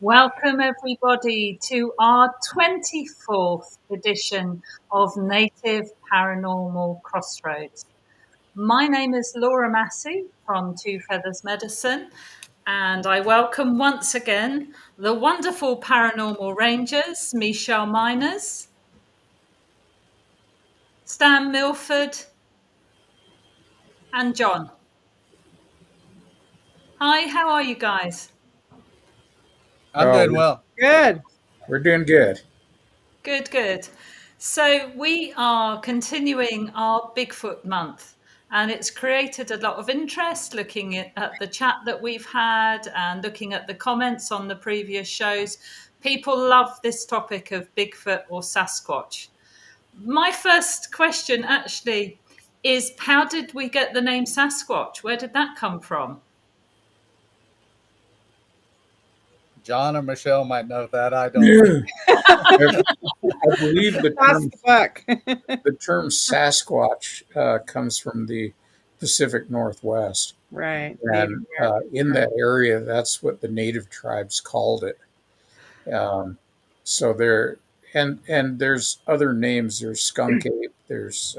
Welcome everybody to our 24th edition of Native Paranormal Crossroads. My name is Laura Massey from Two Feathers Medicine, and I welcome once again the wonderful paranormal rangers, Michelle Miners, Stan Milford, and John. Hi, how are you guys? I'm doing well. Good. We're doing good. Good, good. So we are continuing our Bigfoot month, and it's created a lot of interest looking at the chat that we've had and looking at the comments on the previous shows. People love this topic of Bigfoot or Sasquatch. My first question actually is, how did we get the name Sasquatch? Where did that come from? John or Michelle might know that. I don't. I believe the term, Buck. the term Sasquatch comes from the Pacific Northwest. Right. And in that area, that's what the native tribes called it. So there, and there's other names. There's skunk ape. There's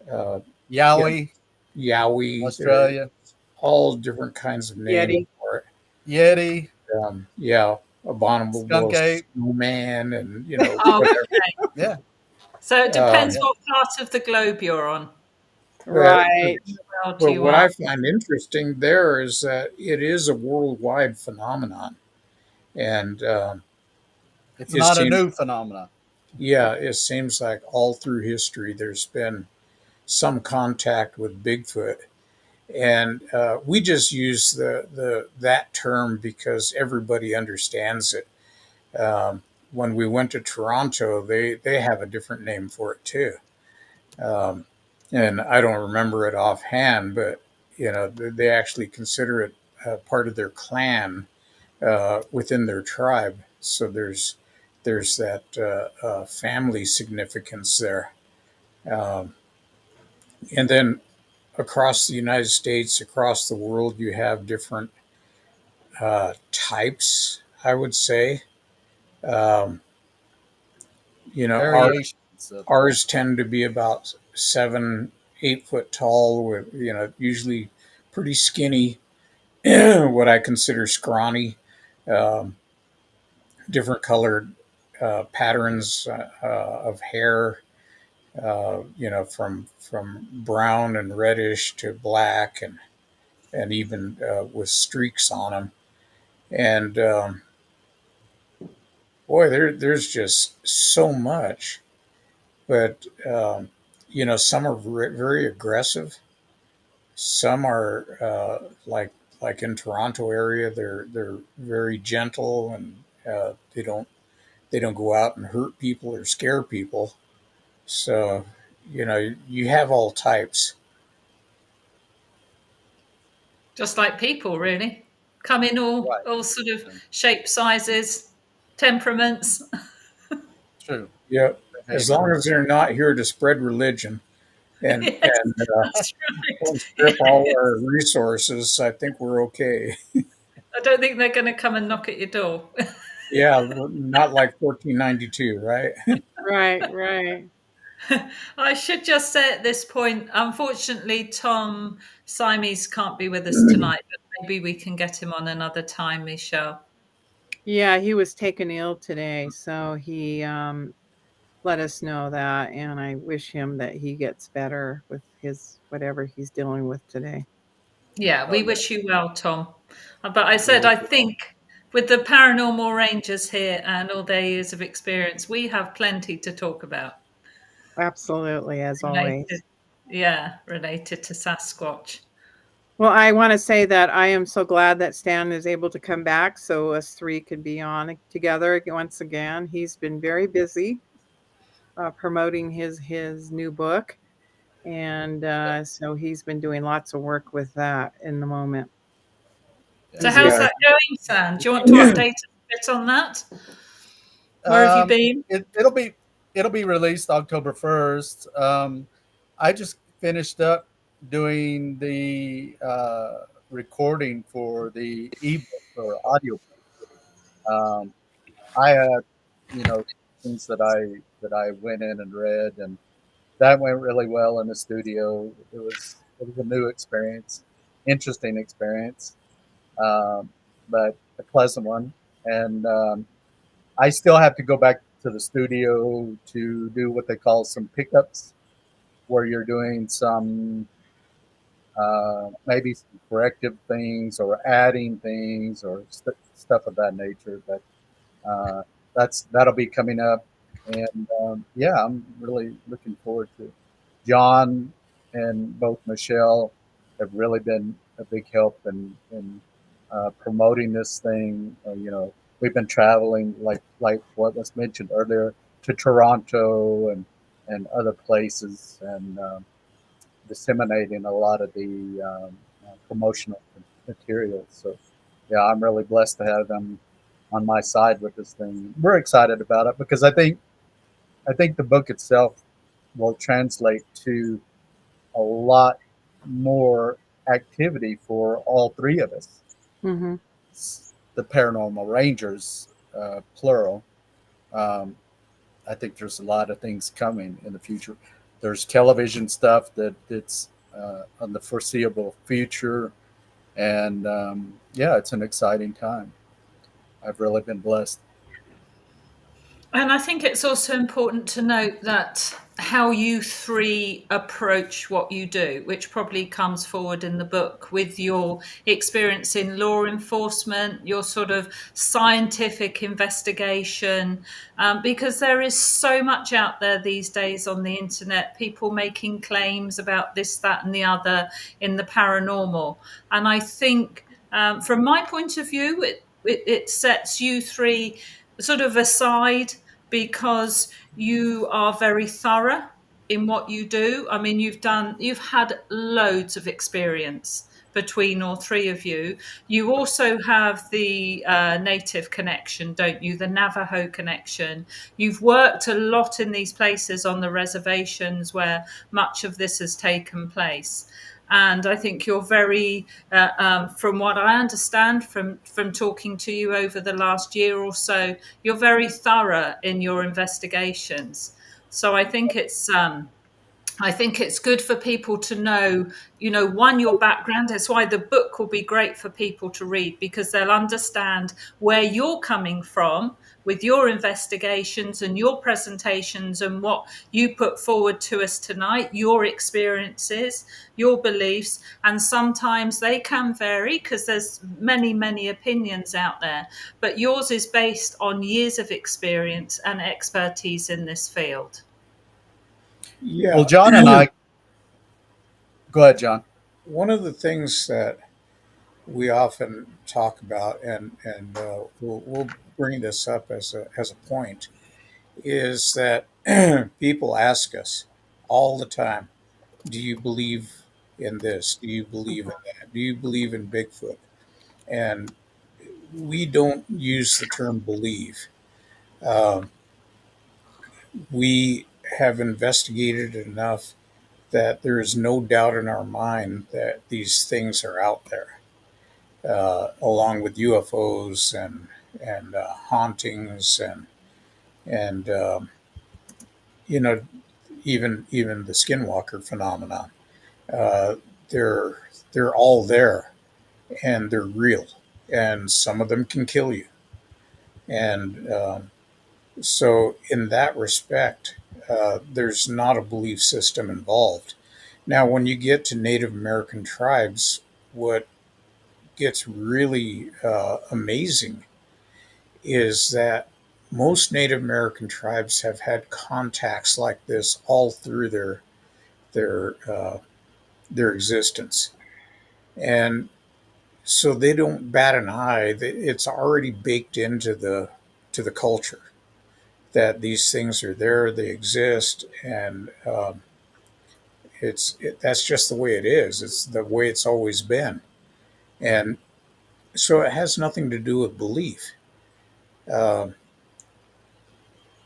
Yowie, yowie. Australia. All different kinds of names Yeti. for it. Yeti. Abominable Skunk ape. snowman, and Oh, whatever. okay. Yeah. So it depends what part of the globe you're on. Right. But what I find interesting there is that it is a worldwide phenomenon, and It's not a new phenomenon. Yeah, it seems like all through history there's been some contact with Bigfoot, and we just use that term because everybody understands it. When we went to Toronto, they have a different name for it too, and I don't remember it offhand, but they actually consider it part of their clan within their tribe. So there's that family significance there. Um, and then across the United States, across the world, you have different types, I would say. Um, Variations. ours tend to be about 7, 8 foot tall, with usually pretty skinny, what I consider scrawny, um, different colored patterns of hair, from brown and reddish to black, and even with streaks on them. And boy, there's just so much. But some are very aggressive. Some are like in Toronto area, they're very gentle, and they don't go out and hurt people or scare people. So you have all types. Just like people, really. Come in all sort of shapes, sizes, temperaments. True. Yeah, as long as they're not here to spread religion and Yes, and that's right. strip all our resources, I think we're okay. I don't think they're going to come and knock at your door. Yeah, not like 1492, right? Right. I should just say at this point, unfortunately, Tom Simes can't be with us tonight, but maybe we can get him on another time, Michelle. Yeah, he was taken ill today, so he let us know that, and I wish him that he gets better with his whatever he's dealing with today. Yeah, we wish you well, Tom. But I said, I think with the paranormal rangers here and all their years of experience, we have plenty to talk about. Absolutely, as always. Related to Sasquatch. Well, I want to say that I am so glad that Stan is able to come back so us three could be on together once again. He's been very busy promoting his new book, and so he's been doing lots of work with that in the moment. So how's that going, Sam? Do you want to update us a bit on that? Where have you been? It'll be released October 1st. I just finished up doing the recording for the ebook or audio. Um, I had, things that I went in and read, and that went really well in the studio. It was a new experience, interesting experience, um, but a pleasant one. And I still have to go back to the studio to do what they call some pickups, where you're doing some maybe some corrective things or adding things or stuff of that nature. But uh, that'll be coming up, and yeah, I'm really looking forward to it. John and both Michelle have really been a big help in promoting this thing. We've been traveling like what was mentioned earlier to Toronto and other places, and disseminating a lot of the promotional materials. So, yeah, I'm really blessed to have them on my side with this thing. We're excited about it because I think the book itself will translate to a lot more activity for all three of us. Hmm. The paranormal rangers, plural. Um, I think there's a lot of things coming in the future. There's television stuff that's on the foreseeable future, and yeah, it's an exciting time. I've really been blessed. And I think it's also important to note that how you three approach what you do, which probably comes forward in the book with your experience in law enforcement, your sort of scientific investigation, because there is so much out there these days on the internet, people making claims about this, that, and the other in the paranormal. And I think, from my point of view, it sets you three sort of aside because you are very thorough in what you do. I mean, you've had loads of experience between all three of you. You also have the native connection, don't you? The Navajo connection. You've worked a lot in these places on the reservations where much of this has taken place. And I think you're very, from what I understand from talking to you over the last year or so, you're very thorough in your investigations. So I think it's good for people to know, one, your background. That's why the book will be great for people to read, because they'll understand where you're coming from with your investigations and your presentations and what you put forward to us tonight, your experiences, your beliefs. And sometimes they can vary because there's many, many opinions out there. But yours is based on years of experience and expertise in this field. Well, Yeah. John and I, go ahead, John. One of the things that we often talk about, and we'll bring this up as a point, is that people ask us all the time, "Do you believe in this? Do you believe in that? Do you believe in Bigfoot?" And we don't use the term believe. Um, we have investigated enough that there is no doubt in our mind that these things are out there, along with UFOs and hauntings and you know even the skinwalker phenomenon. Uh, they're they're all there and they're real, and some of them can kill you. And so, in that respect, there's not a belief system involved. Now, when you get to Native American tribes, what gets really amazing is that most Native American tribes have had contacts like this all through their their existence, and so they don't bat an eye. It's already baked into the culture that these things are there, they exist, and that's just the way it is. It's the way it's always been, and so it has nothing to do with belief. Um,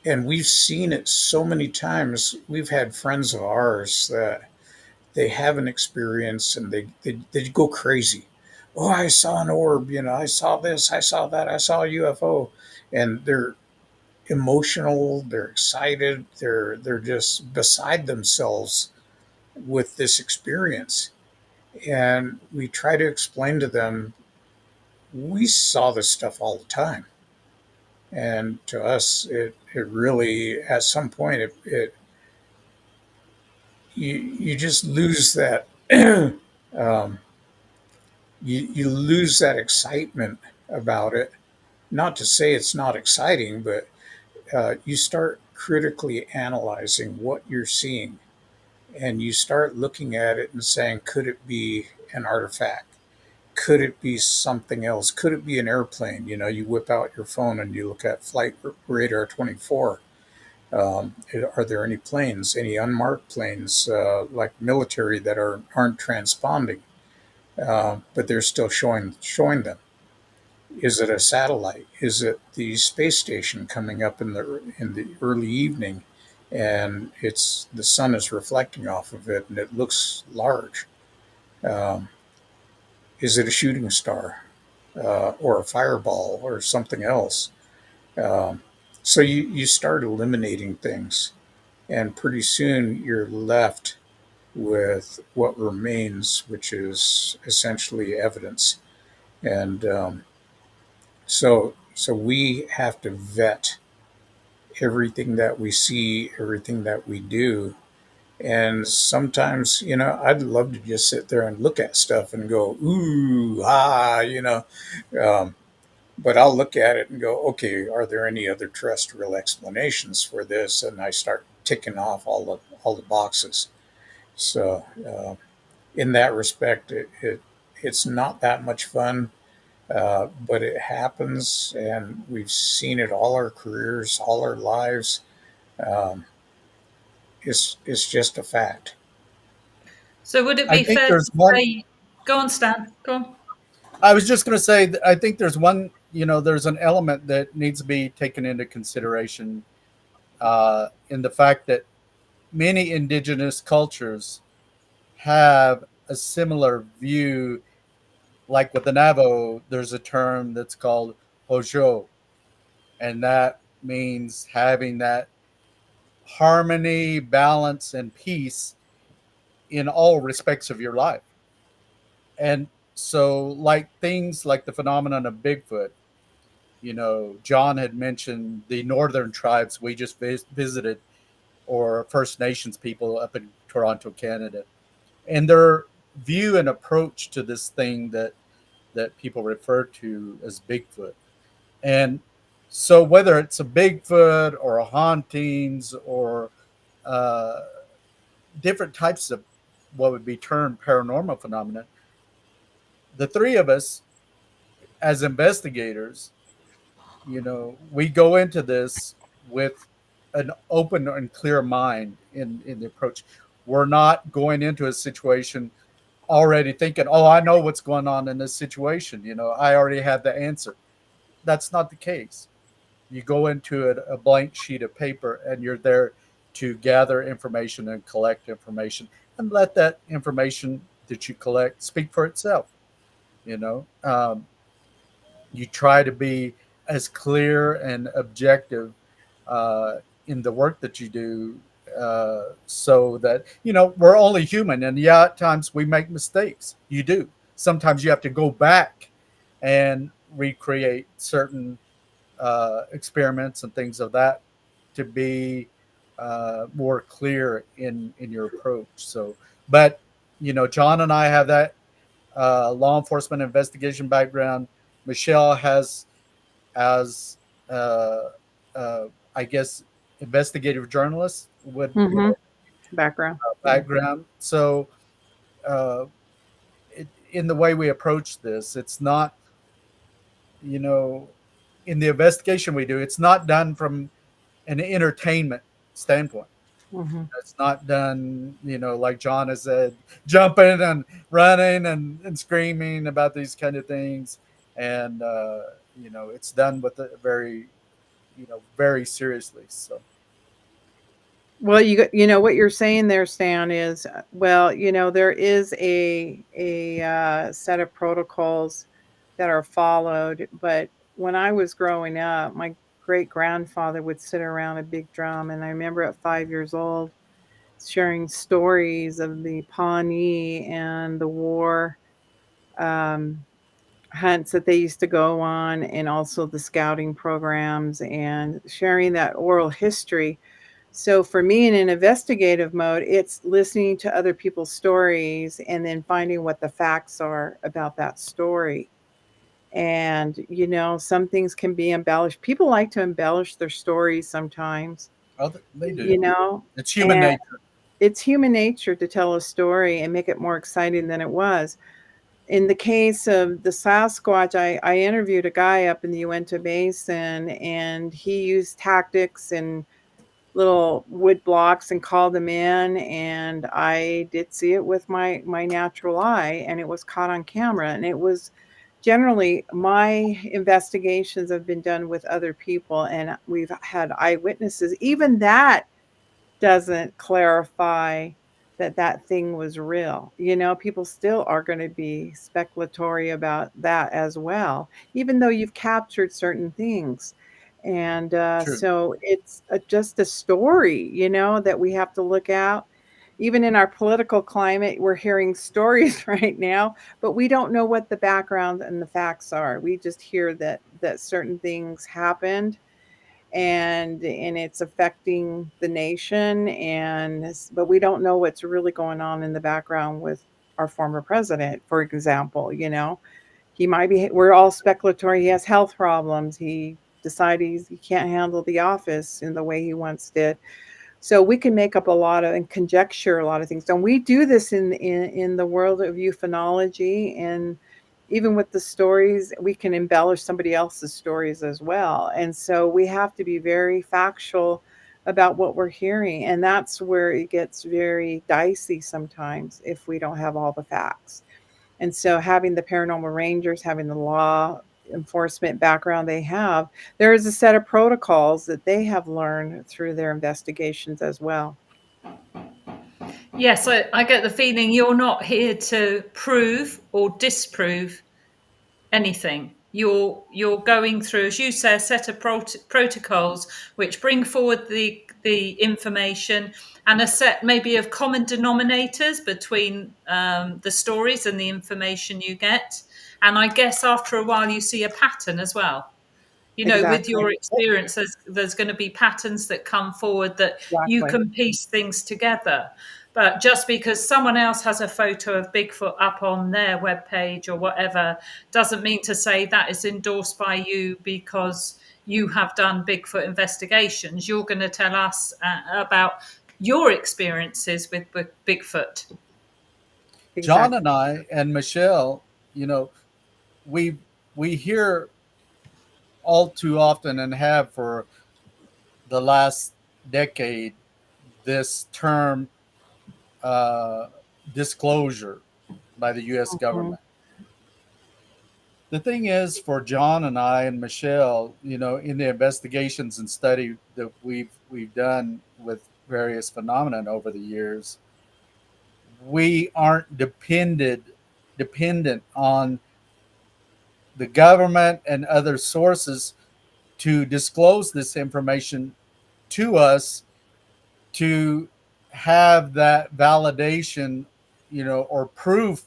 and we've seen it so many times. We've had friends of ours that they have an experience and they go crazy. oh, I saw an orb, I saw this, I saw that, I saw a UFO. And they're emotional, they're excited, they're just beside themselves with this experience. And we try to explain to them, we saw this stuff all the time. And to us, it really, at some point, you just lose that, um, you lose that excitement about it. Not to say it's not exciting, but you start critically analyzing what you're seeing, and you start looking at it and saying, could it be an artifact? Could it be something else? Could it be an airplane? You whip out your phone and you look at Flight Radar 24. Are there any planes, any unmarked planes, like military, that aren't transponding, but they're still showing them? Is it a satellite? Is it the space station coming up in the early evening, and it's the sun is reflecting off of it, and it looks large? Um, is it a shooting star, or a fireball, or something else? Um, so you start eliminating things, and pretty soon you're left with what remains, which is essentially evidence. And so we have to vet everything that we see, everything that we do. And sometimes, I'd love to just sit there and look at stuff and go, ooh, um, but I'll look at it and go, okay, are there any other terrestrial explanations for this? And I start ticking off all the boxes. So, in that respect, it's not that much fun, but it happens, and we've seen it all our careers, all our lives. Um, it's just a fact. So would it I be think fair there's to one. say, go on, Stan, go on. I was just going to say, I think there's one. There's an element that needs to be taken into consideration in the fact that many indigenous cultures have a similar view. Like with the Navajo, there's a term that's called hojo, and that means having that harmony, balance, and peace in all respects of your life. And so, like things like the phenomenon of Bigfoot, John had mentioned the northern tribes we just visited, or First Nations people up in Toronto, Canada, and their view and approach to this thing that people refer to as Bigfoot. And so, whether it's a Bigfoot or a hauntings or uh, different types of what would be termed paranormal phenomena, the three of us as investigators, we go into this with an open and clear mind in the approach. We're not going into a situation already thinking, oh, I know what's going on in this situation. I already have the answer. That's not the case. You go into it a blank sheet of paper, and you're there to gather information and collect information, and let that information that you collect speak for itself. You know, um, you try to be as clear and objective uh, in the work that you do, so that we're only human, and yeah, at times we make mistakes. You do. Sometimes you have to go back and recreate certain experiments and things of that to be more clear in your approach. So, but John and I have that law enforcement investigation background. Michelle has as uh, I guess investigative journalist would Mm-hmm. Background. Yeah. background. So uh, in the way we approach this, it's not you know in the investigation we do. It's not done from an entertainment standpoint. Mm-hmm. It's not done, like John has said, jumping and running and screaming about these kind of things. And, it's done with a very, very seriously. So, Well, you know what you're saying there, Stan, is well, there is a set of protocols that are followed, but when I was growing up, my great grandfather would sit around a big drum, and I remember at 5 years old sharing stories of the Pawnee and the war um, hunts that they used to go on, and also the scouting programs, and sharing that oral history. So for me, in an investigative mode, it's listening to other people's stories and then finding what the facts are about that story. And, some things can be embellished. People like to embellish their stories sometimes, Oh, they you do. know, It's human and nature. it's human nature to tell a story and make it more exciting than it was. In the case of the Sasquatch, I interviewed a guy up in the Uinta Basin, and he used tactics and little wood blocks and called them in, and I did see it with my natural eye, and it was caught on camera. And it was generally, my investigations have been done with other people, and we've had eyewitnesses. Even that doesn't clarify that that thing was real. People still are going to be speculatory about that as well, even though you've captured certain things. And True. so it's just a story, that we have to look at. Even in our political climate, we're hearing stories right now, but we don't know what the background and the facts are. We just hear that certain things happened, and it's affecting the nation, but we don't know what's really going on in the background with our former president, for example. He might be, we're all speculatory, he has health problems, he decided he can't handle the office in the way he once did. So we can make up a lot of and conjecture a lot of things. And we do this in the world of ufology, and even with the stories, we can embellish somebody else's stories as well. And so we have to be very factual about what we're hearing. And that's where it gets very dicey sometimes if we don't have all the facts. And so having the paranormal rangers, having the law enforcement background they have, there is a set of protocols that they have learned through their investigations as well. Yes, I get the feeling you're not here to prove or disprove anything. You're going through, as you say, a set of protocols which bring forward the information, and a set maybe of common denominators between the stories and the information you get. And I guess after a while you see a pattern as well. With Exactly. your experience, there's going to be patterns that come forward that you Exactly. can piece things together. But just because someone else has a photo of Bigfoot up on their webpage or whatever, doesn't mean to say that is endorsed by you because you have done Bigfoot investigations. You're going to tell us about your experiences with Bigfoot. John Exactly. and I and Michelle, you know, we we hear all too often and have for the last decade this term uh, disclosure by the U.S. Mhm. government. The thing is, for John and I and Michelle, in the investigations and study that we've done with various phenomenon over the years, we aren't dependent on the government and other sources to disclose this information to us to have that validation, or proof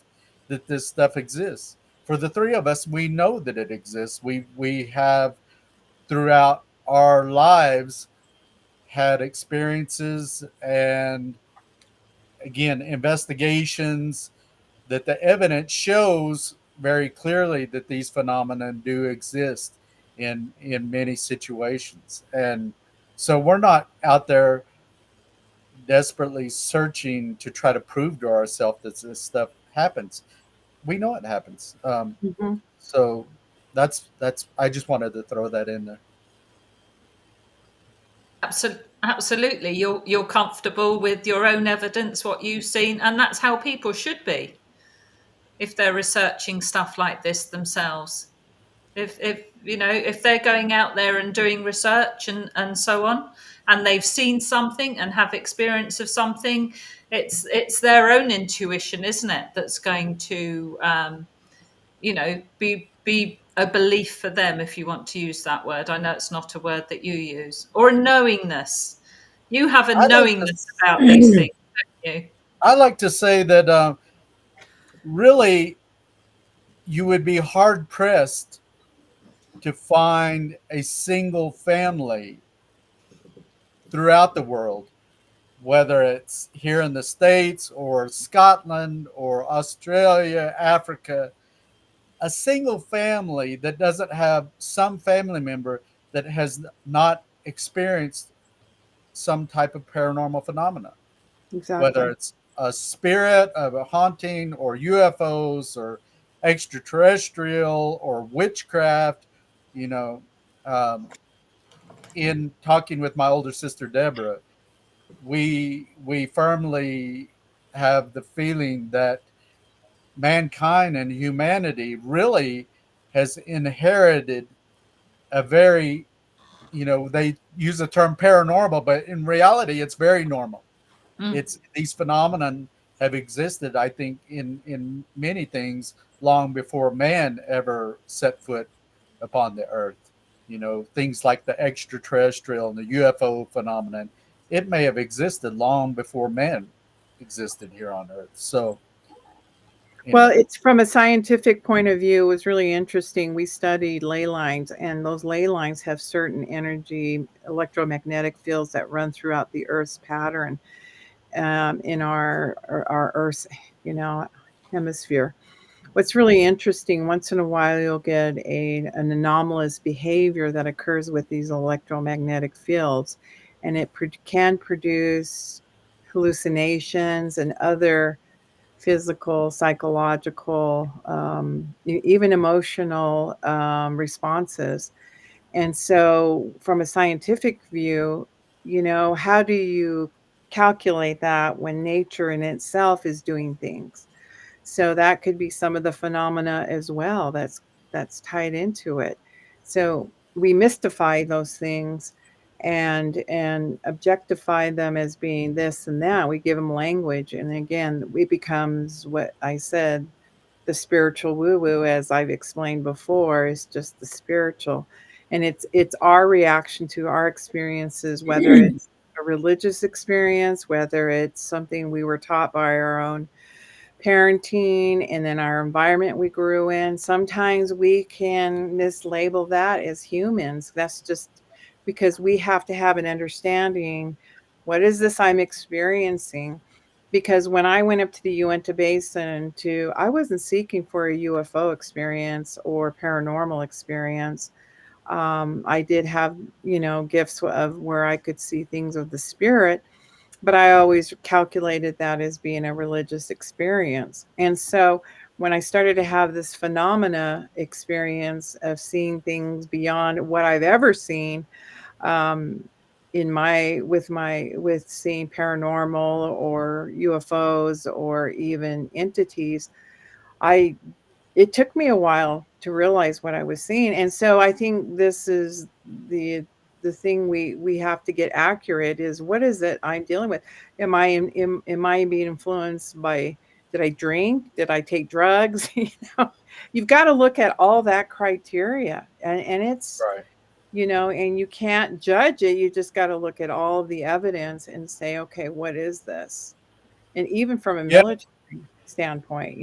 that this stuff exists. For the three of us, we know that it exists. We have throughout our lives had experiences and again investigations that the evidence shows very clearly that these phenomena do exist in many situations. And so we're not out there desperately searching to try to prove to ourselves that this stuff happens. We know it happens. Mhm. So that's I just wanted to throw that in there. Absolutely. You're comfortable with your own evidence, what you've seen, and that's how people should be if they're researching stuff like this themselves. If you know, if they're going out there and doing research and so on, and they've seen something and have experience of something, it's their own intuition, isn't it, that's going to you know, be a belief for them, if you want to use that word. I know it's not a word that you use. Or a knowingness. You have a I like knowingness about these to things, don't you? I like to say that really you would be hard pressed to find a single family throughout the world, whether it's here in the States or Scotland or Australia, Africa, a single family that doesn't have some family member that has not experienced some type of paranormal phenomena, whether Exactly. it's a spirit of a haunting or UFOs or extraterrestrial or witchcraft. You know, um, in talking with my older sister Deborah, we firmly have the feeling that mankind and humanity really has inherited a very, they use the term paranormal, but in reality it's very normal. Mm. It's these phenomenon have existed, I think, in many things long before man ever set foot upon the earth. Things like the extraterrestrial and the UFO phenomenon, it may have existed long before man existed here on earth. So, you Well, know, it's from a scientific point of view, it was really interesting. We studied ley lines, and those ley lines have certain energy, electromagnetic fields that run throughout the Earth's pattern in our Earth's, you know, hemisphere. What's really interesting, once in a while, you'll get an anomalous behavior that occurs with these electromagnetic fields, and it can produce hallucinations and other physical, psychological, even emotional responses. And so, from a scientific view, how do you calculate that when nature in itself is doing things? So that could be some of the phenomena as well that's tied into it. So we mystify those things and objectify them as being this and that. We give them language, and again, it becomes what I said, the spiritual woo-woo, as I've explained before, is just the spiritual. And it's our reaction to our experiences, whether it's a religious experience, whether it's something we were taught by our own parenting and then our environment we grew in. Sometimes we can mislabel that as humans. That's just because we have to have an understanding, what is this I'm experiencing? Because when I went up to the Uinta Basin I wasn't seeking for a UFO experience or paranormal experience. I did have, gifts of where I could see things of the spirit, but I always calculated that as being a religious experience. And so when I started to have this phenomena experience of seeing things beyond what I've ever seen, um, with seeing paranormal or UFOs or even entities, I it took me a while to realize what I was seeing. And so I think this is the thing we have to get accurate is, what is it I'm dealing with? Am I being influenced by, did I drink? Did I take drugs? You've got to look at all that criteria, and it's, right. and you can't judge it. You just got to look at all of the evidence and say, okay, what is this? And even from a Yeah, military standpoint,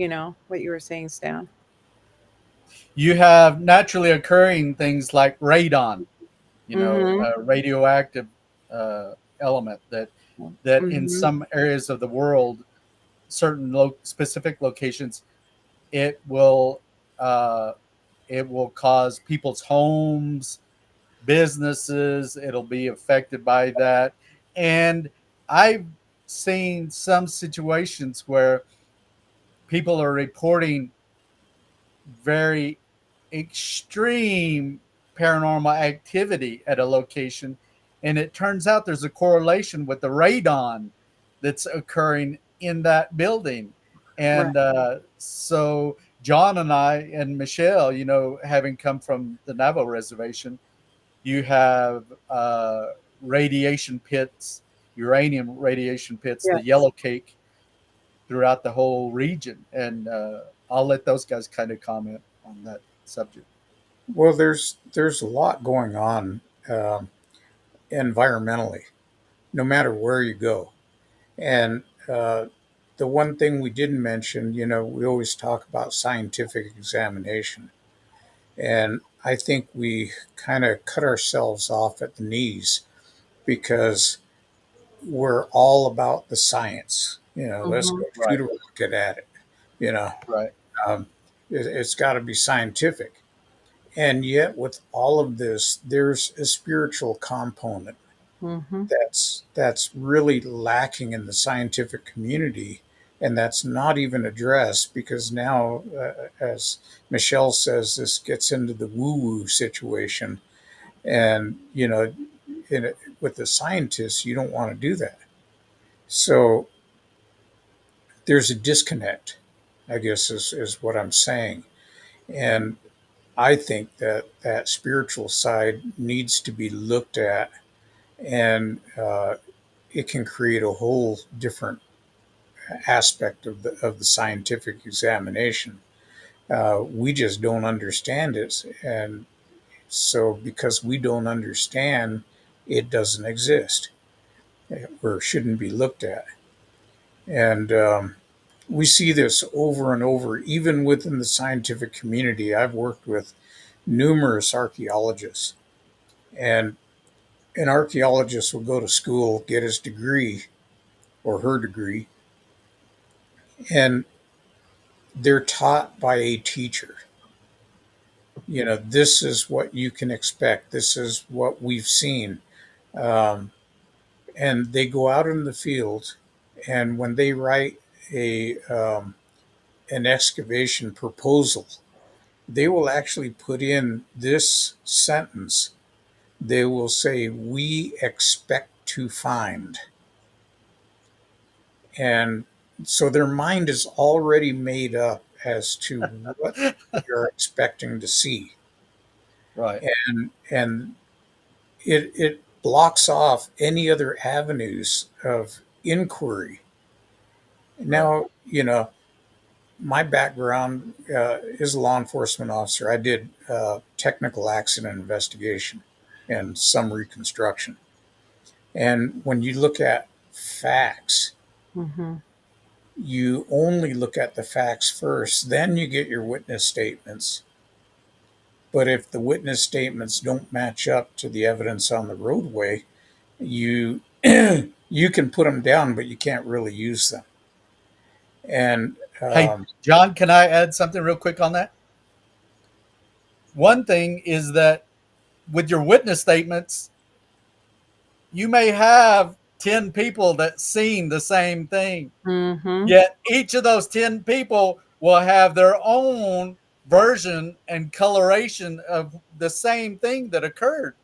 what you were saying, Stan. you have naturally occurring things like radon, Mhm. a radioactive element that in Mhm. some areas of the world, certain specific locations, it will uh, it will cause people's homes, businesses. It'll be affected by that, and I've seen some situations where people are reporting very extreme paranormal activity at a location, and it turns out there's a correlation with the radon that's occurring in that building. Right. And so John and I and Michelle, having come from the Navajo reservation, you have radiation pits, uranium radiation pits, the Yes. yellow cake throughout the whole region. And I'll let those guys kind of comment on that subject. Well, there's a lot going on um, environmentally, no matter where you go. And the one thing we didn't mention, we always talk about scientific examination. And I think we kind of cut ourselves off at the knees because we're all about the science. Let's Hmm. go shoot Right, a rocket at it. You know, right, um, it's got to be scientific. And yet, with all of this, there's a spiritual component Hmm. that's really lacking in the scientific community, and that's not even addressed because now, as Michelle says, this gets into the woo-woo situation, and with the scientists, you don't want to do that. So there's a disconnect, I guess, is what I'm saying, and I think that that spiritual side needs to be looked at, and it can create a whole different aspect of the scientific examination. We just don't understand it, and so because we don't understand, it doesn't exist or shouldn't be looked at. And we see this over and over, even within the scientific community. I've worked with numerous archaeologists, and an archaeologist will go to school, get his degree or her degree, and they're taught by a teacher. This is what you can expect. This is what we've seen. Um, and they go out in the field, and when they write an excavation proposal, they will actually put in this sentence. They will say, "We expect to find." And so their mind is already made up as to what they're expecting to see. right, And it blocks off any other avenues of inquiry. right. Now, my background is a law enforcement officer. I did technical accident investigation and some reconstruction. And when you look at facts, Hmm. you only look at the facts first, then you get your witness statements. But if the witness statements don't match up to the evidence on the roadway, you you can put them down, but you can't really use them. And Hey, John, can I add something real quick on that? One thing is that with your witness statements, you may have 10 people that seen the same thing. Hmm. Yet each of those 10 people will have their own version and coloration of the same thing that occurred.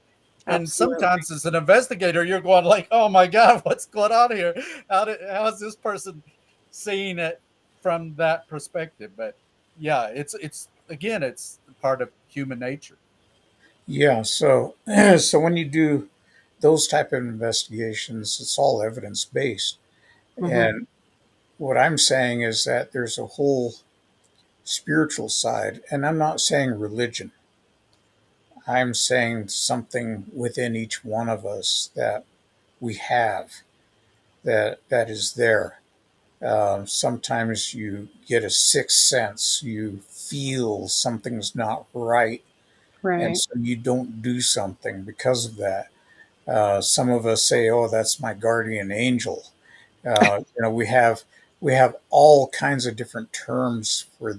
And Absolutely. sometimes as an investigator, you're going like, oh my God, what's going on here? How is this person seeing it from that perspective? But yeah, it's again, it's part of human nature. yeah, so so when you do those type of investigations, it's all evidence based. Hmm. And what I'm saying is that there's a whole spiritual side, and I'm not saying religion. I'm saying something within each one of us that we have that is there. Sometimes you get a sixth sense. You feel something's not right, and Right. so you don't do something because of that. Some of us say, "Oh, that's my guardian angel." We have all kinds of different terms for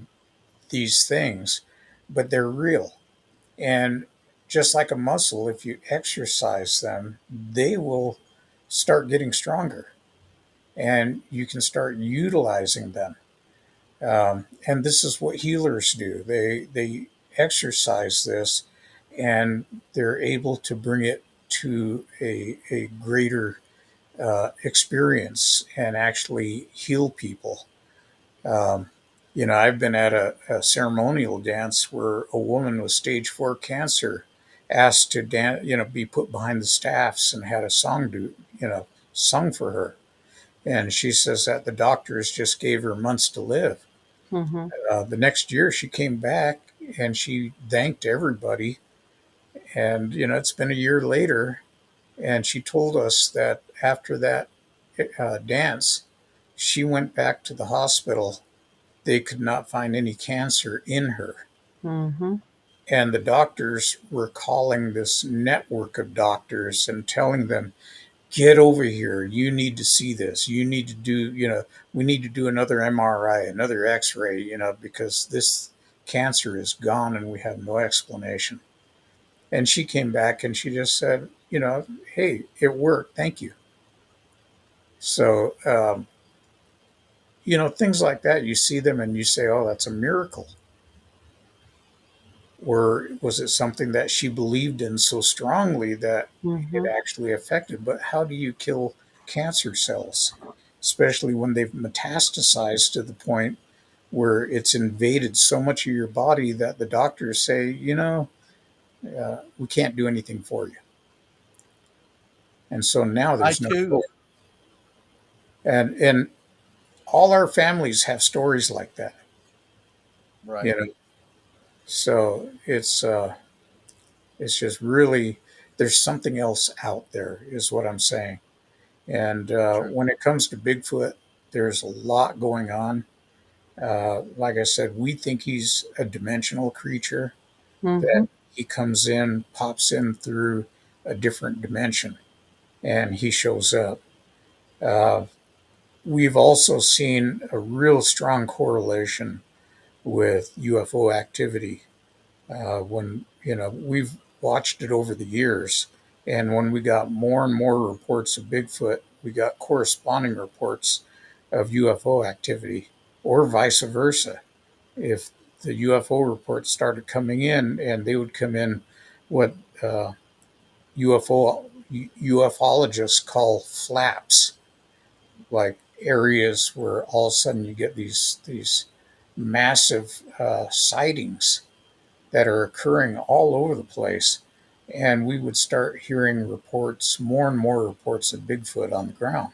these things, but they're real. And just like a muscle, if you exercise them, they will start getting stronger, and you can start utilizing them. And this is what healers do. They exercise this, and they're able to bring it to a greater experience and actually heal people. Um, I've been at a ceremonial dance where a woman with stage 4 cancer asked to dance, be put behind the staffs and had a song sung for her. And she says that the doctors just gave her months to live. Mm-hmm. The next year she came back and she thanked everybody. And, it's been a year later. And she told us that after that dance, she went back to the hospital. They could not find any cancer in her. Mm-hmm. And the doctors were calling this network of doctors and telling them, get over here. You need to see this. You need to do, we need to do another MRI, another x ray, because this cancer is gone and we have no explanation. And she came back and she just said, hey, it worked. Thank you. So, things like that, you see them and you say, oh, that's a miracle. Or was it something that she believed in so strongly that it Mm-hmm. actually affected? But how do you kill cancer cells, especially when they've metastasized to the point where it's invaded so much of your body that the doctors say, we can't do anything for you. And so now I there's no too, hope. And all our families have stories like that, you right, know. So it's just really, there's something else out there, is what I'm saying. And true. when it comes to Bigfoot, there's a lot going on. Like I said, we think he's a dimensional creature, Mm-hmm. that he comes in, pops in through a different dimension, and he shows up. Uh, we've also seen a real strong correlation with UFO activity. When we've watched it over the years, and when we got more and more reports of Bigfoot, we got corresponding reports of UFO activity, or vice versa. If the UFO reports started coming in, and they would come in what UFO ufologists call flaps, like areas where all of a sudden you get these massive sightings that are occurring all over the place. And we would start hearing reports, more and more reports of Bigfoot on the ground.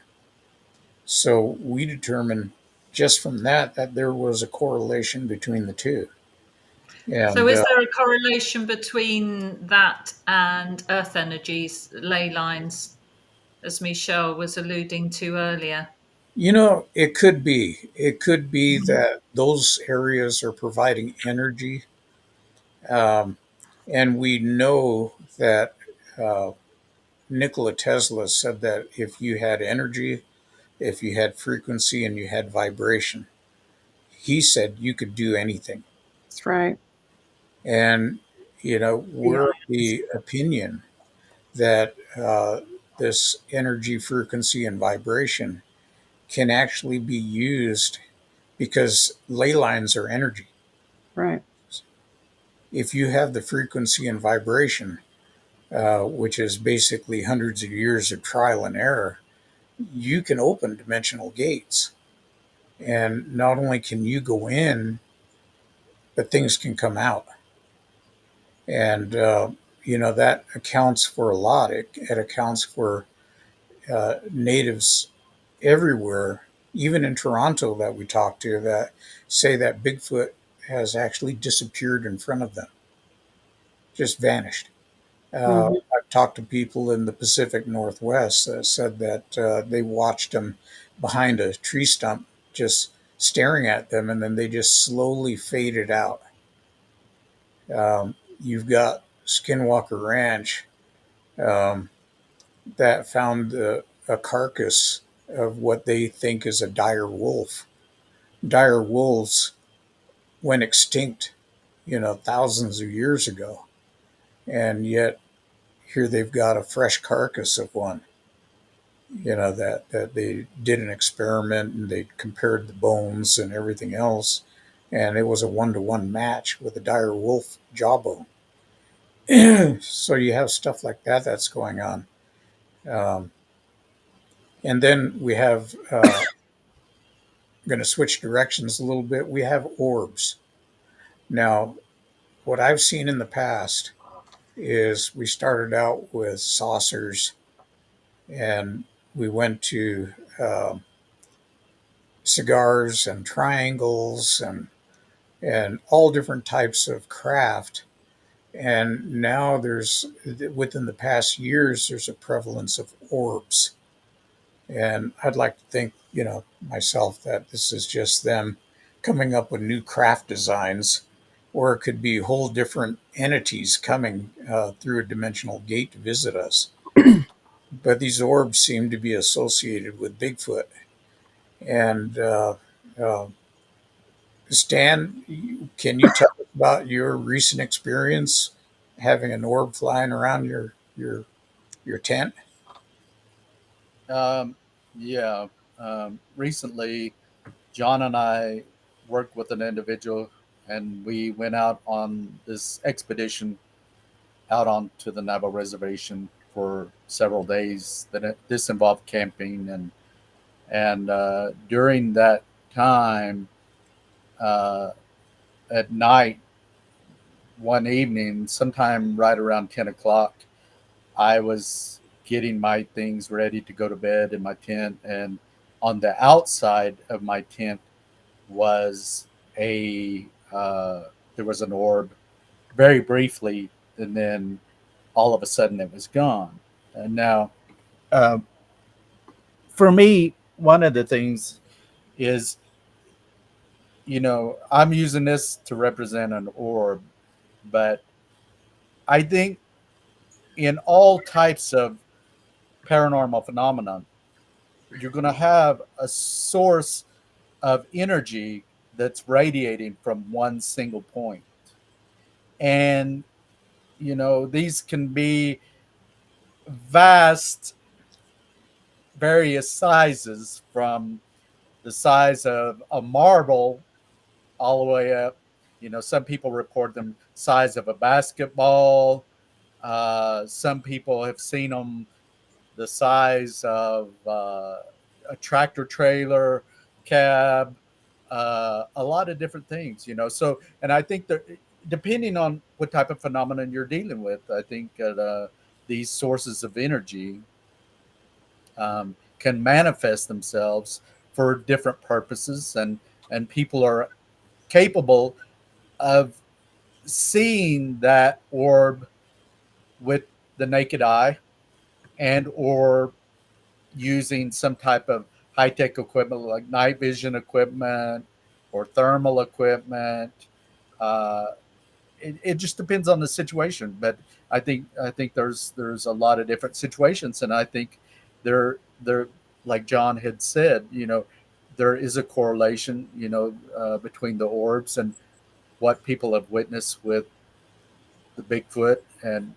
So we determined just from that there was a correlation between the two. So, And, is there a correlation between that and Earth energies, ley lines, as Michelle was alluding to earlier? it could be. It could be that those areas are providing energy. Um, and we know that uh, Nikola Tesla said that if you had energy, if you had frequency, and you had vibration, he said you could do anything. That's right. And, Yeah. we're of the opinion that this energy, frequency, and vibration can actually be used, because ley lines are energy. Right. If you have the frequency and vibration, which is basically hundreds of years of trial and error, you can open dimensional gates. And not only can you go in, but things can come out. And, that accounts for a lot. It accounts for natives everywhere, even in Toronto, that we talk to, that say that Bigfoot has actually disappeared in front of them, just vanished. Mm-hmm. I've talked to people in the Pacific Northwest that said that they watched him behind a tree stump, just staring at them, and then they just slowly faded out. You've got Skinwalker Ranch, um, that found a carcass of what they think is a dire wolf. Dire wolves went extinct, thousands of years ago, and yet here they've got a fresh carcass of one. That they did an experiment and they compared the bones and everything else, and it was a 1-to-1 match with a dire wolf jawbone. So you have stuff like that that's going on. Um, and then we have going to switch directions a little bit. We have orbs. Now, what I've seen in the past is we started out with saucers and we went to cigars and triangles and all different types of craft. And now there's, within the past years, there's a prevalence of orbs. And I'd like to think, myself, that this is just them coming up with new craft designs, or it could be whole different entities coming through a dimensional gate to visit us. But these orbs seem to be associated with Bigfoot. And uh, Stan, can you tell us about your recent experience having an orb flying around your tent? Um, yeah. Recently, John and I worked with an individual, and we went out on this expedition out onto the Navajo reservation for several days. This involved camping, and during that time, uh, at night, one evening, sometime right around 10 o'clock, I was getting my things ready to go to bed in my tent, and on the outside of my tent was a there was an orb, very briefly, and then all of a sudden it was gone. And now, um, for me, one of the things is, I'm using this to represent an orb, but I think in all types of paranormal phenomenon, you're going to have a source of energy that's radiating from one single point. And, these can be vast, various sizes, from the size of a marble all the way up. Some people report them size of a basketball. Some people have seen them the size of a tractor trailer, cab, a lot of different things, So, and I think that depending on what type of phenomenon you're dealing with, I think these sources of energy can manifest themselves for different purposes, and people are capable of seeing that orb with the naked eye, and or using some type of high tech equipment like night vision equipment or thermal equipment. Uh, it just depends on the situation, but I think there's a lot of different situations, and I think there like John had said, there is a correlation, between the orbs and what people have witnessed with the Bigfoot, and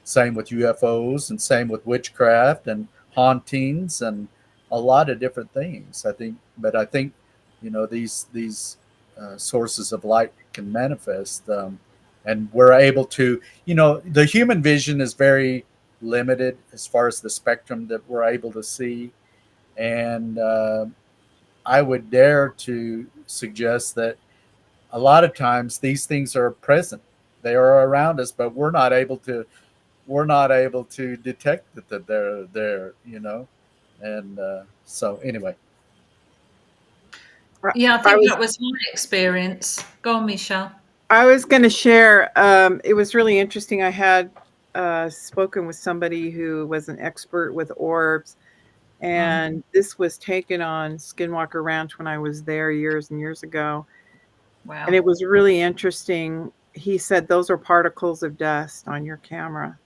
same with UFOs, and same with witchcraft and hauntings and a lot of different things. I think these sources of light can manifest, and we're able to. The human vision is very limited as far as the spectrum that we're able to see, and I would dare to suggest that a lot of times these things are present, they are around us, but we're not able to detect that they're there, and so anyway. I Yeah, I I think was that was my experience. Go on, Michelle. I was going to share. It was really interesting. I had spoken with somebody who was an expert with orbs, Mm, and this was taken on Skinwalker Ranch when I was there years and years ago. And wow. it was really interesting. He said those are particles of dust on your camera.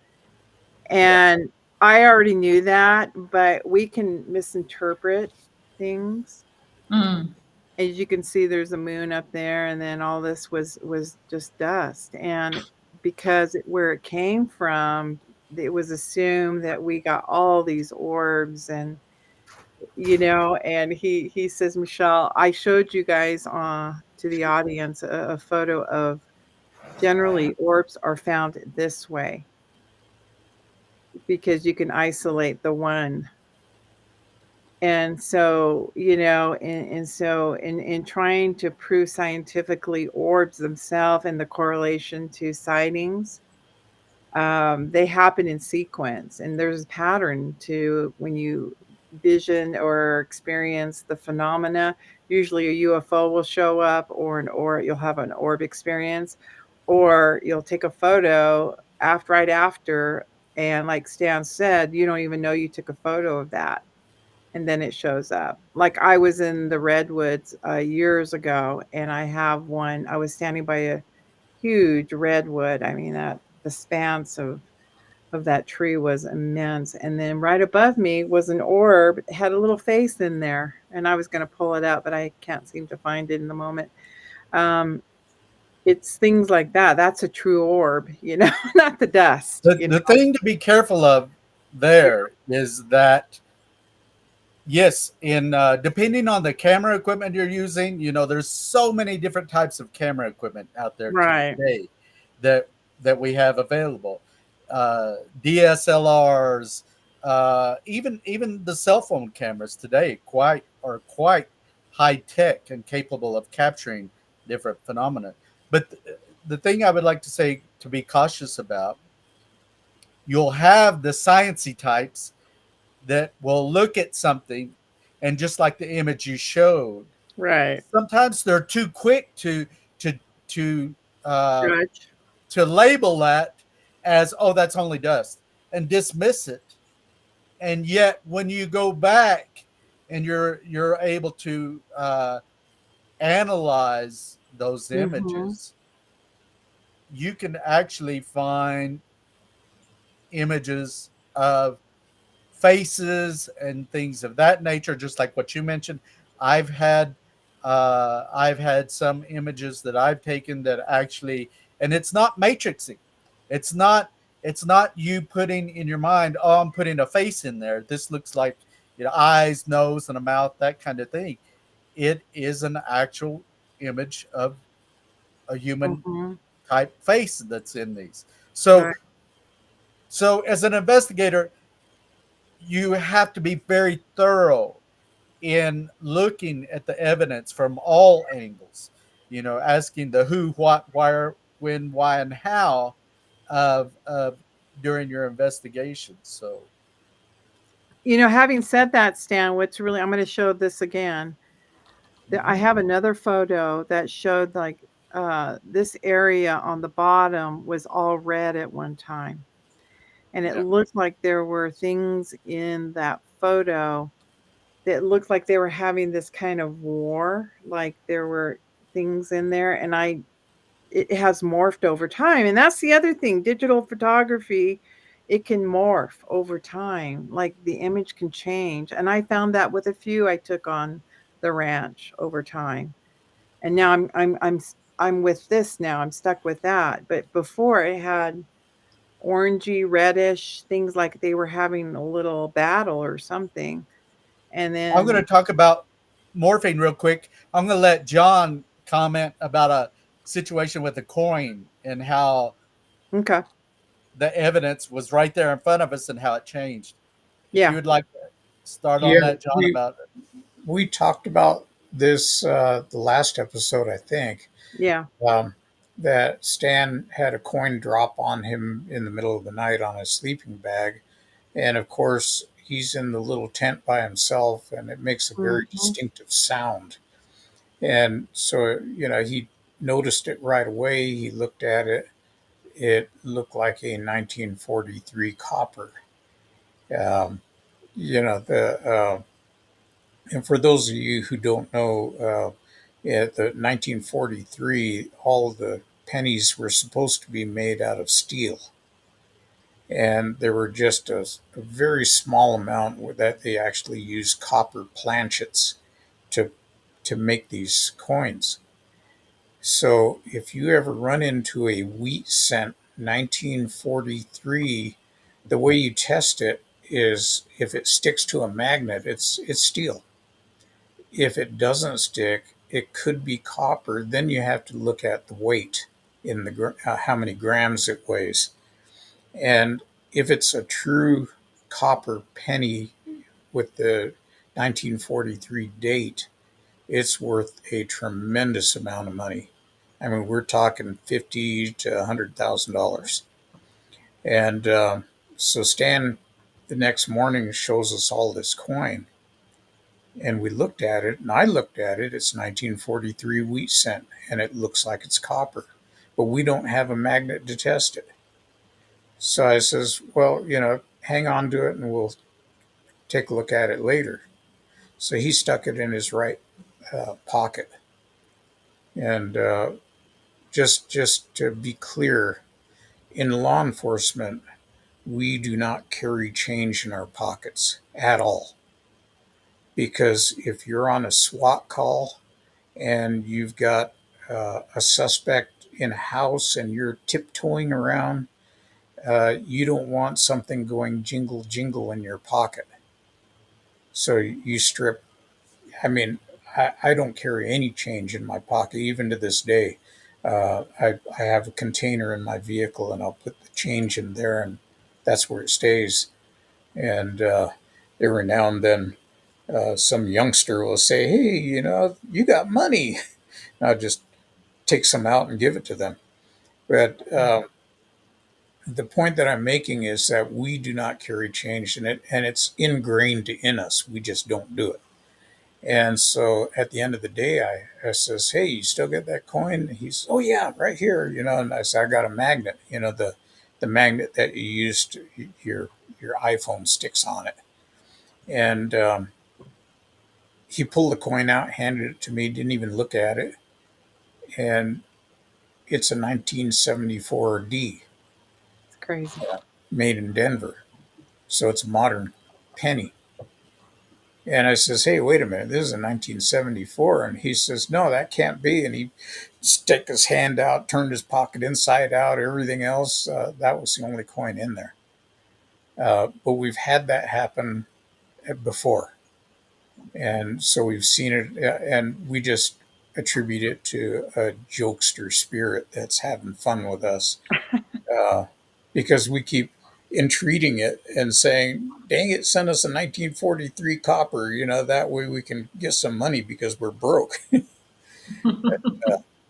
Yeah. And I already knew that, but we can misinterpret things. Mm, As you can see, there's a moon up there, and then all this was just dust. And because where it came from, it was assumed that we got all these orbs, and and he says, Michelle, I showed you guys to the audience a photo of, generally orbs are found this way because you can isolate the one. And so, and so in trying to prove scientifically orbs themselves and the correlation to sightings, they happen in sequence, and there's a pattern to when you vision or experience the phenomena. Usually a UFO will show up, or you'll have an orb experience, or you'll take a photo right after, and like Stan said, you don't even know you took a photo of that, and then it shows up. Like I was in the redwoods years ago, and I was standing by a huge redwood. I mean, that the spans of that tree was immense. And then right above me was an orb, it had a little face in there, and I was going to pull it out, but I can't seem to find it in the moment. Um, it's things like that. That's a true orb, not the dust. The thing to be careful of there is that, yes, in depending on the camera equipment you're using, there's so many different types of camera equipment out there Right. today that we have available. DSLRs, even the cell phone cameras today are quite high tech and capable of capturing different phenomena. But the thing I would like to say to be cautious about, you'll have the sciencey types that will look at something, and just like the image you showed, Right. sometimes they're too quick to to uh, Judge. to label that as, oh, that's only dust, and dismiss it. And yet when you go back and you're able to analyze those Mm-hmm. images, you can actually find images of faces and things of that nature, just like what you mentioned. I've had I've had some images that I've taken that actually, and it's not matrixing. It's not it's not you putting in your mind, oh, I'm putting a face in there. This looks like, eyes, nose, and a mouth, that kind of thing. It is an actual image of a human Mm-hmm. type face that's in these. So Right. so as an investigator, you have to be very thorough in looking at the evidence from all angles, asking the who, what, why, when, why, and how of during your investigation. So, Having said that, Stan, I'm going to show this again. I mhm, have another photo that showed like this area on the bottom was all red at one time. And it yeah, looked like there were things in that photo that looked like they were having this kind of war, like there were things in there, and it has morphed over time. And that's the other thing, digital photography, it can morph over time. Like the image can change. And I found that with a few I took on the ranch over time. And now I'm with this now. I'm stuck with that. But before it had orangey, reddish, things like they were having a little battle or something. And I'm going to then talk about morphing real quick. I'm going to let John comment about a situation with a coin and how okay. the evidence was right there in front of us and how it changed. If you Yeah. would like to start Yeah, on that, John, we about we talked about this the last episode, I think. Yeah. Um, that Stan had a coin drop on him in the middle of the night on his sleeping bag, and of course he's in the little tent by himself, and it makes a very Mhm. distinctive sound. And so he noticed it right away. He looked at it. It looked like a 1943 copper. Um, the and for those of you who don't know, at the 1943, all of the pennies were supposed to be made out of steel, and there were just a very small amount that they actually used copper planchets to make these coins. So if you ever run into a wheat cent 1943, the way you test it is if it sticks to a magnet, it's steel. If it doesn't stick, it could be copper. Then you have to look at the weight in the how many grams it weighs. And if it's a true copper penny with the 1943 date, it's worth a tremendous amount of money. I mean, we're talking 50 to $100,000. And so Stan, the next morning, shows us all this coin, and we looked at it, and I looked at it. It's 1943 wheat cent, and it looks like it's copper, but we don't have a magnet to test it. So I says, well, hang on to it, and we'll take a look at it later. So he stuck it in his right pocket, and just to be clear, in law enforcement, we do not carry change in our pockets at all. Because if you're on a SWAT call and you've got a suspect in a house and you're tiptoeing around, you don't want something going jingle jingle in your pocket. So you strip. I mean, I don't carry any change in my pocket, even to this day. I have a container in my vehicle and I'll put the change in there, and that's where it stays. And every now and then, some youngster will say, "Hey, you got money." And I'll just take some out and give it to them. But the point that I'm making is that we do not carry change in it, and it's ingrained in us. We just don't do it. And so at the end of the day, I says, "Hey, you still got that coin?" He's, "Oh yeah, right here." And I said, "I got a magnet. The magnet that you used to, your iPhone sticks on it." And he pulled the coin out, handed it to me, didn't even look at it, and it's a 1974 D It's crazy. made in Denver. So it's a modern penny. And I says, "Hey, wait a minute, this is a 1974." And he says, "No, that can't be." And he stuck his hand out, turned his pocket inside out, everything else. That was the only coin in there. But we've had that happen before. And so we've seen it, and we just attribute it to a jokester spirit that's having fun with us, uh, because we keep entreating it and saying, "Dang it, send us a 1943 copper, that way we can get some money because we're broke."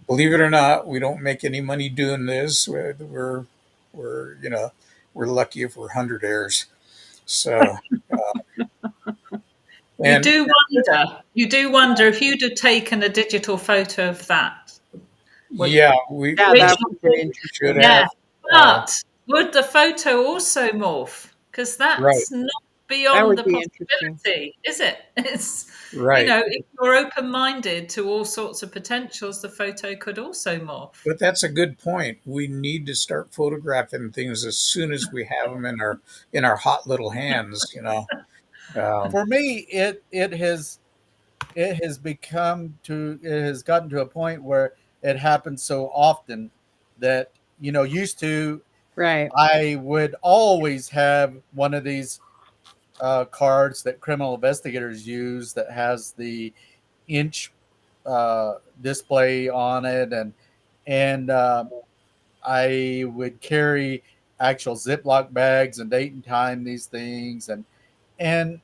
Believe it or not, we don't make any money doing this. We're lucky if we're hundred heirs. So, You and do wonder if you'd have taken a digital photo of that. What yeah, we Yeah, that would be should interesting. have. Yeah, Uh, but would the photo also morph? Because right, that's not That beyond would the be interesting. possibility, is it? It's, right. if you're open minded to all sorts of potentials, the photo could also morph. But that's a good point. We need to start photographing things as soon as we have them in our hot little hands. Um, For me, it has gotten to a point where it happens so often that used to Right. I would always have one of these cards that criminal investigators use that has the inch display on it, and I would carry actual Ziploc bags and date and time these things, and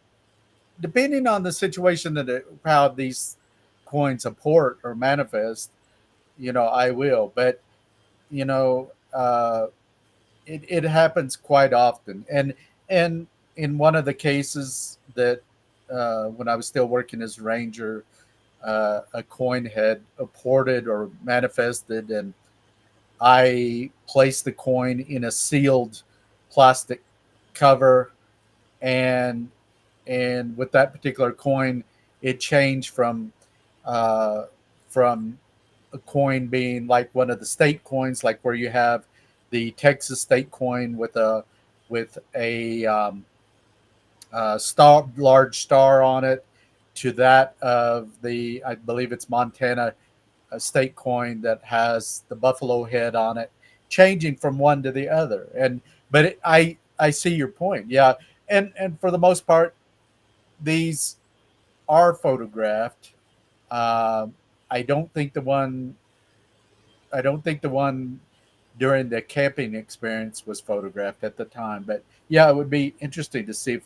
depending on the situation how these coins apport or manifest, I will. But you know, uh, it happens quite often, and in one of the cases that when I was still working as ranger, a coin had apported or manifested, and I placed the coin in a sealed plastic cover, and with that particular coin, it changed uh, from a coin being like one of the state coins, like where you have the Texas state coin with a large star on it, to that of the, I believe it's Montana, a state coin that has the buffalo head on it, changing from one to the other. I see your point, yeah, and for the most part, these are photographed. Um, I don't think the one I don't think the one during the camping experience was photographed at the time, but yeah, it would be interesting to see if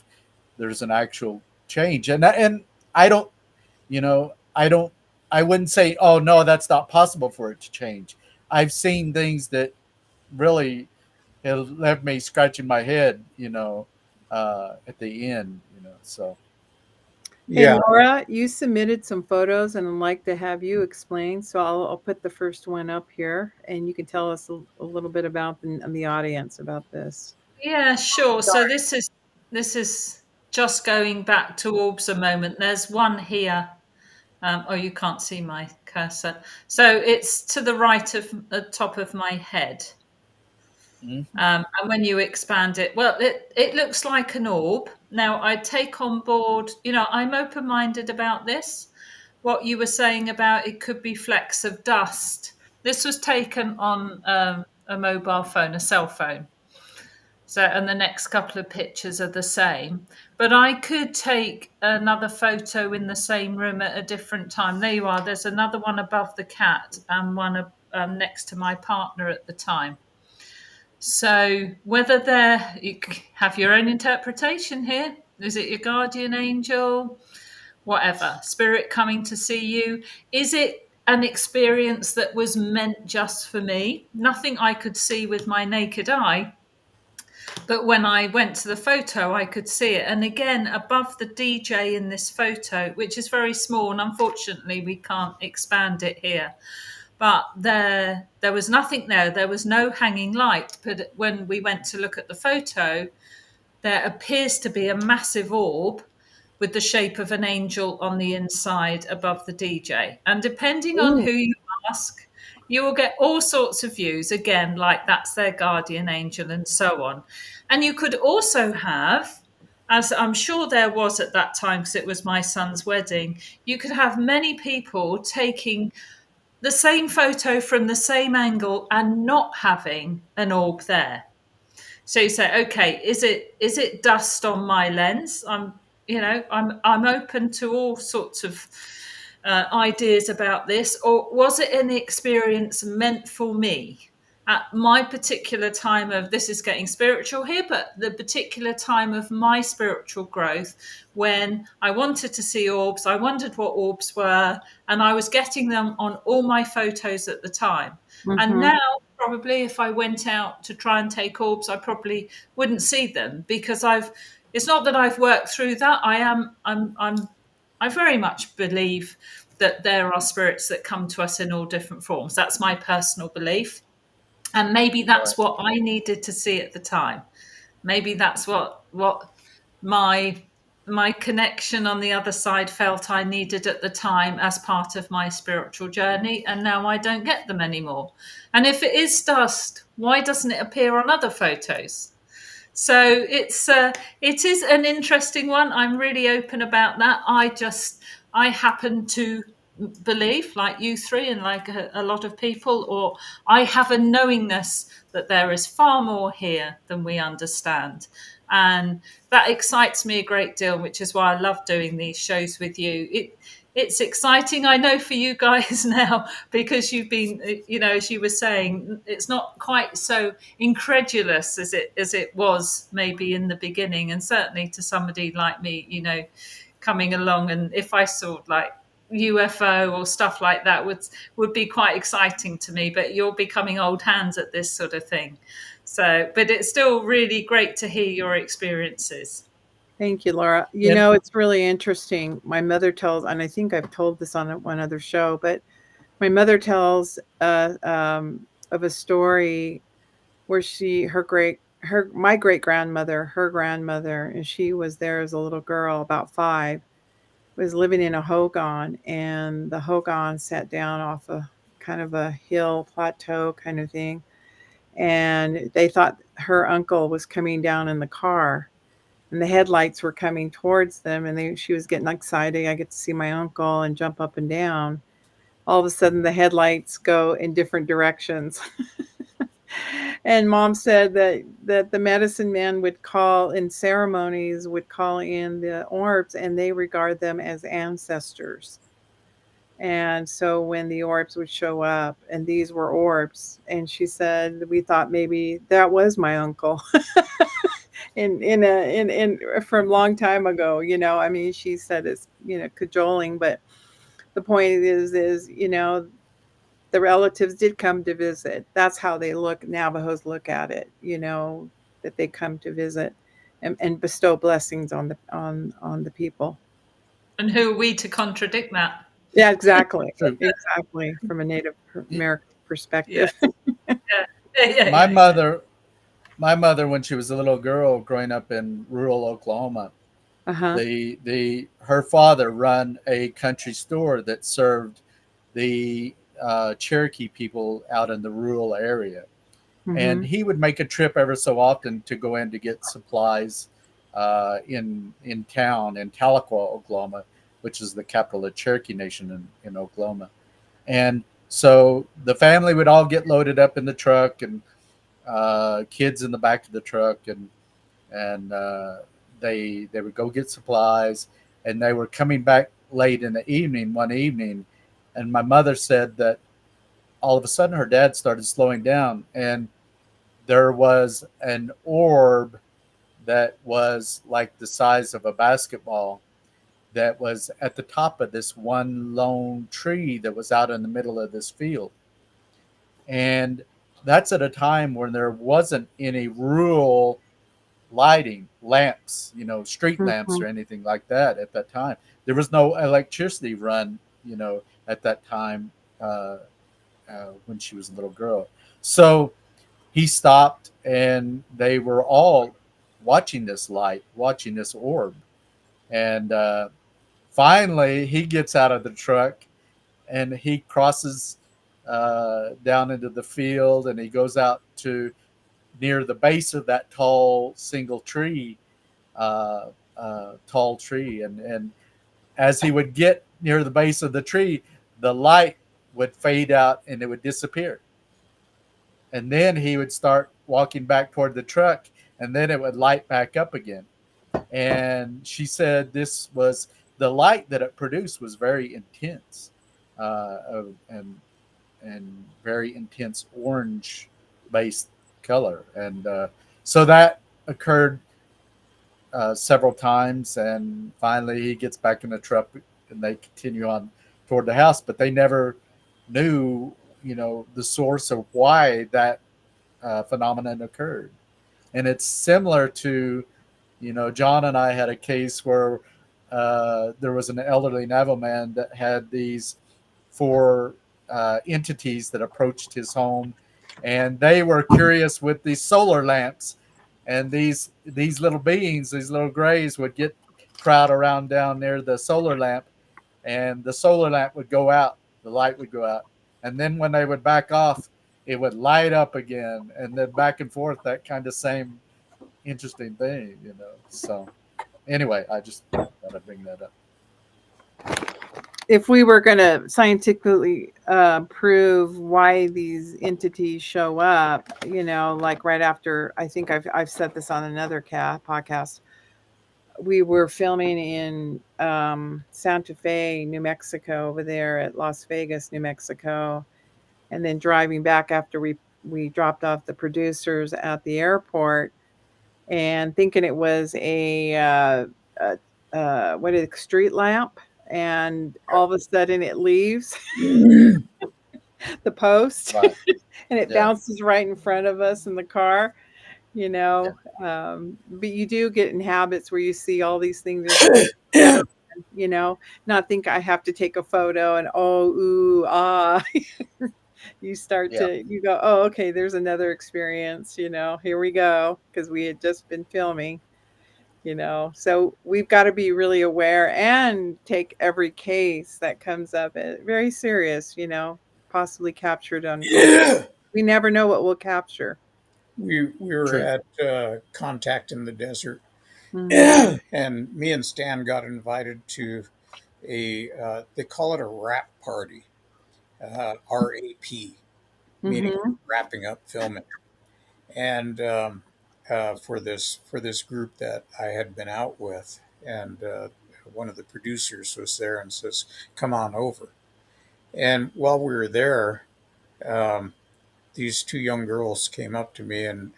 there's an actual change. And I don't, you know, I wouldn't say, oh no, that's not possible for it to change. I've seen things that really have left me scratching my head, at the end, so. Hey, Yeah, Laura, you submitted some photos and I'd like to have you explain. So I'll put the first one up here and you can tell us a little bit about the audience about this. Yeah, sure. So Sorry. this is just going back to orbs a moment. There's one here. Oh, you can't see my cursor. So it's to the right of the top of my head. Mhm. And when you expand it, well, it looks like an orb. Now, I take on board, I'm open minded about this. What you were saying about it could be flecks of dust. This was taken on a mobile phone, a cell phone. So, and the next couple of pictures are the same. But I could take another photo in the same room at a different time. There you are. There's another one above the cat and one next to my partner at the time. So, whether you have your own interpretation here. Is it your guardian angel? Whatever. Spirit coming to see you? Is it an experience that was meant just for me? Nothing I could see with my naked eye. But when I went to the photo, I could see it. And again, above the DJ in this photo, which is very small, and unfortunately we can't expand it here, but there was nothing there. There was no hanging light. But when we went to look at the photo, there appears to be a massive orb with the shape of an angel on the inside above the DJ. And depending on Ooh. who you ask, you will get all sorts of views, again, like that's their guardian angel and so on. And you could also have, as I'm sure there was at that time, because it was my son's wedding, you could have many people taking the same photo from the same angle and not having an orb there. So you say, okay, is it dust on my lens? I'm open to all sorts of ideas about this, or was it an experience meant for me at my particular time of, this is getting spiritual here, but the particular time of my spiritual growth, when I wanted to see orbs, I wondered what orbs were, and I was getting them on all my photos at the time. And Mm-hmm. now, probably if I went out to try and take orbs, I probably wouldn't see them, because it's not that I've worked through that. I very much believe that there are spirits that come to us in all different forms. That's my personal belief. And maybe Right. that's what I needed to see at the time. Maybe that's what my my connection on the other side felt I needed at the time as part of my spiritual journey, and now I don't get them anymore. And if it is dust, why doesn't it appear on other photos? So it is an interesting one. I'm really open about that. I happen to believe, like you three and like a lot of people, or I have a knowingness that there is far more here than we understand. And that excites me a great deal, which is why I love doing these shows with you. It's exciting, I know, for you guys now, because you've been, as you were saying, it's not quite so incredulous as it was maybe in the beginning, and certainly to somebody like me, coming along, and if I saw like UFO or stuff like that would be quite exciting to me. But you're becoming old hands at this sort of thing. So, but it's still really great to hear your experiences. Thank you, Laura. And It's really interesting. My mother tells, and I think I've told this on one other show, but my mother tells of a story where my great grandmother, her grandmother, and she was there as a little girl, about 5, was living in a hogan, and the hogan sat down off a kind of a hill plateau kind of thing, and they thought her uncle was coming down in the car, and the headlights were coming towards them, and she was getting excited. I get to see my uncle and jump up and down. All of a sudden, the headlights go in different directions. And mom said that the medicine man would call in ceremonies, would call in the orbs, and they regard them as ancestors. And so when the orbs would show up, and these were orbs, and she said, we thought maybe that was my uncle. in from a long time ago. I mean, she said it's cajoling, but the point is the relatives did come to visit. That's how they look. Navajos look at it. That they come to visit and bestow blessings on the people. And who are we to contradict that? Yeah, exactly. True. Exactly. From a Native Y- American Yeah, perspective. yeah, yeah, yeah, My yeah. mother, my mother, when she was a little girl growing up in rural Oklahoma, Uh-huh. her father run a country store that served the Cherokee people out in the rural area, and Mhm. he would make a trip ever so often to go in to get supplies in town in Tahlequah, Oklahoma, which is the capital of Cherokee Nation in Oklahoma. And so the family would all get loaded up in the truck, and kids in the back of the truck, and they would go get supplies, and they were coming back late in the evening one evening, and my mother said that all of a sudden her dad started slowing down, and there was an orb that was like the size of a basketball that was at the top of this one lone tree that was out in the middle of this field. And that's at a time when there wasn't any rural lighting, lamps, street lamps Mhm. or anything like that at that time. There was no electricity run, at that time when she was a little girl. So he stopped, and they were all watching this light, watching this orb. And finally, he gets out of the truck, and he crosses down into the field, and he goes out to near the base of that tall single tree, tall tree. And as he would get near the base of the tree, the light would fade out and it would disappear. And then he would start walking back toward the truck, and then it would light back up again. And she said this was the light that it produced was very intense, and very intense orange based color. And so that occurred several times, and finally he gets back in the truck, and they continue on toward the house, but they never knew, the source of why that phenomenon occurred. And it's similar to, John and I had a case where there was an elderly Navajo man that had these four entities that approached his home, and they were curious with these solar lamps, and these little beings, these little grays, would get crowd around down near the solar lamp, and the solar lamp would go out, the light would go out, and then when they would back off, it would light up again, and then back and forth, that kind of same interesting thing, So anyway, I just thought I'd bring that up. If we were going to scientifically prove why these entities show up, like right after, I think I've said this on another podcast. We were filming in Santa Fe, New Mexico, over there at Las Vegas, New Mexico, and then driving back after we dropped off the producers at the airport, and thinking it was what is it, street lamp, and all of a sudden it leaves the post Right. and it Yeah. bounces right in front of us in the car. Yeah. But you do get in habits where you see all these things as you get older, not think I have to take a photo and oh ooh ah. Yeah. You go, oh, okay, there's another experience, here we go, because we had just been filming. So we've got to be really aware and take every case that comes up very serious, possibly captured on Yeah. we never know what we'll capture. We were True. at Contact in the Desert, Hmm. and me and Stan got invited to a they call it a wrap party, RAP, meaning Hmm. wrapping up filming. And for this group that I had been out with, and one of the producers was there and says, "Come on over." And while we were there, um, these two young girls came up to me and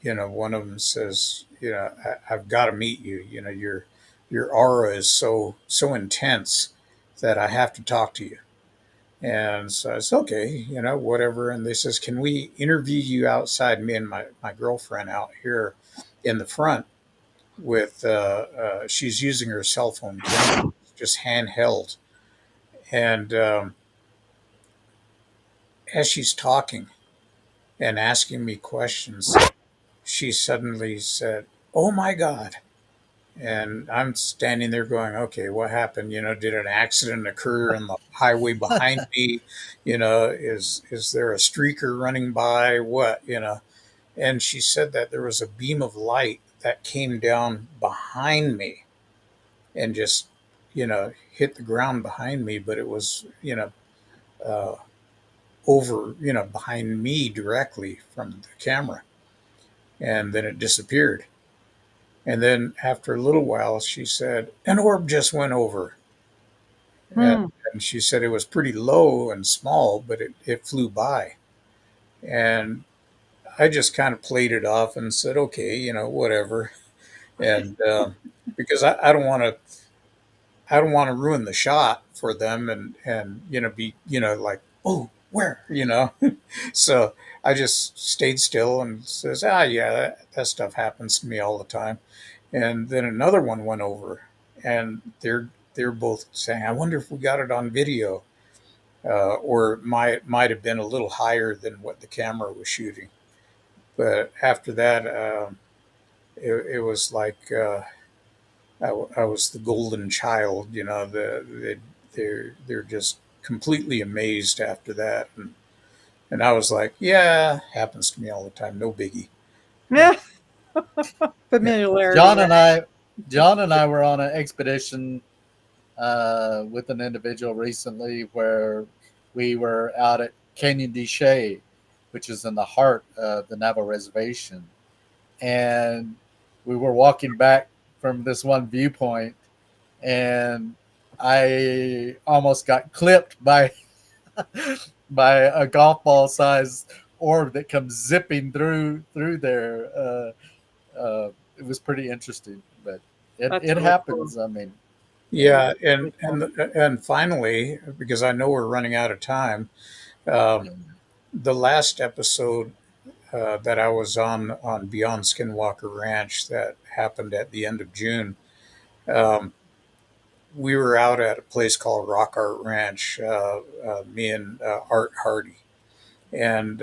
one of them says, I've got to meet you. Your aura is so intense that I have to talk to you. And so I said, okay, whatever. And they says, can we interview you outside, me and my girlfriend out here in the front with, she's using her cell phone camera, just handheld. And as she's talking and asking me questions, she suddenly said, "Oh my God." And I'm standing there going, okay, what happened? Did an accident occur on the highway behind me? Is there a streaker running by? What? And she said that there was a beam of light that came down behind me and just, hit the ground behind me, but it was, uh, over, behind me directly from the camera. And then it disappeared. And then after a little while, she said, an orb just went over. And, Hmm. and she said it was pretty low and small, but it flew by. And I just kind of played it off and said, okay, whatever. And because I don't want to ruin the shot for them and be like, oh, where so I just stayed still and says, yeah, that stuff happens to me all the time. And then another one went over, and they're both saying, I wonder if we got it on video, or it might have been a little higher than what the camera was shooting. But after that, it was like, I was the golden child. They're just completely amazed after that, and I was like, yeah, happens to me all the time, no biggie. Yeah. Yeah. Familiarity, John right? and I, John and I were on an expedition with an individual recently where we were out at Canyon de Chelly, which is in the heart of the Navajo Reservation, and we were walking back from this one viewpoint, and I almost got clipped by by a golf ball sized orb that comes zipping through there. It was pretty interesting, but That's it really cool. happens. I mean, yeah. Yeah, and Really cool. and and finally, because I know we're running out of time, um, Yeah. the last episode that I was on Beyond Skinwalker Ranch that happened at the end of June. Um, we were out at a place called Rock Art Ranch, me and Art Hardy. And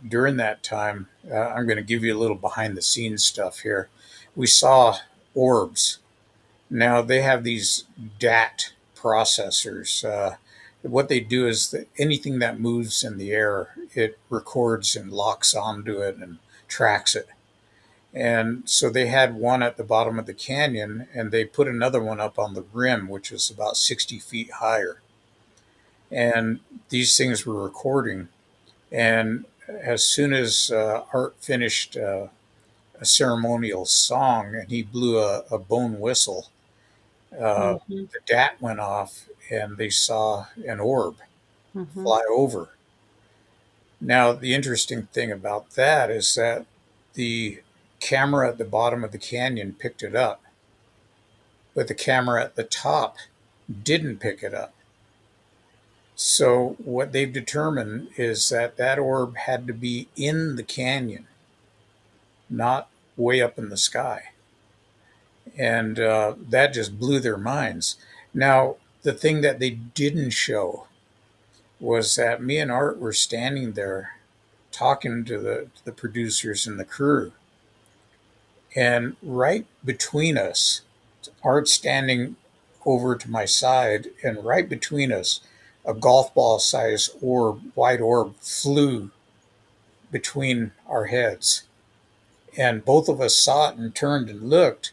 during that time, I'm going to give you a little behind the scenes stuff here. We saw orbs. Now they have these DAT processors. What they do is that anything that moves in the air, it records and locks onto it and tracks it. And so they had one at the bottom of the canyon, and they put another one up on the rim, which was about 60 feet higher. And these things were recording. And as soon as Art finished a ceremonial song and he blew a bone whistle, Hmm. the DAT went off and they saw an orb Hmm. fly over. Now, the interesting thing about that is that the camera at the bottom of the canyon picked it up, but the camera at the top didn't pick it up. So, what they've determined is that that orb had to be in the canyon, not way up in the sky. And that just blew their minds. Now, the thing that they didn't show was that me and Art were standing there talking to the producers and the crew. And right between us, Art standing over to my side, and right between us, a golf ball sized orb, white orb, flew between our heads. And both of us saw it and turned and looked.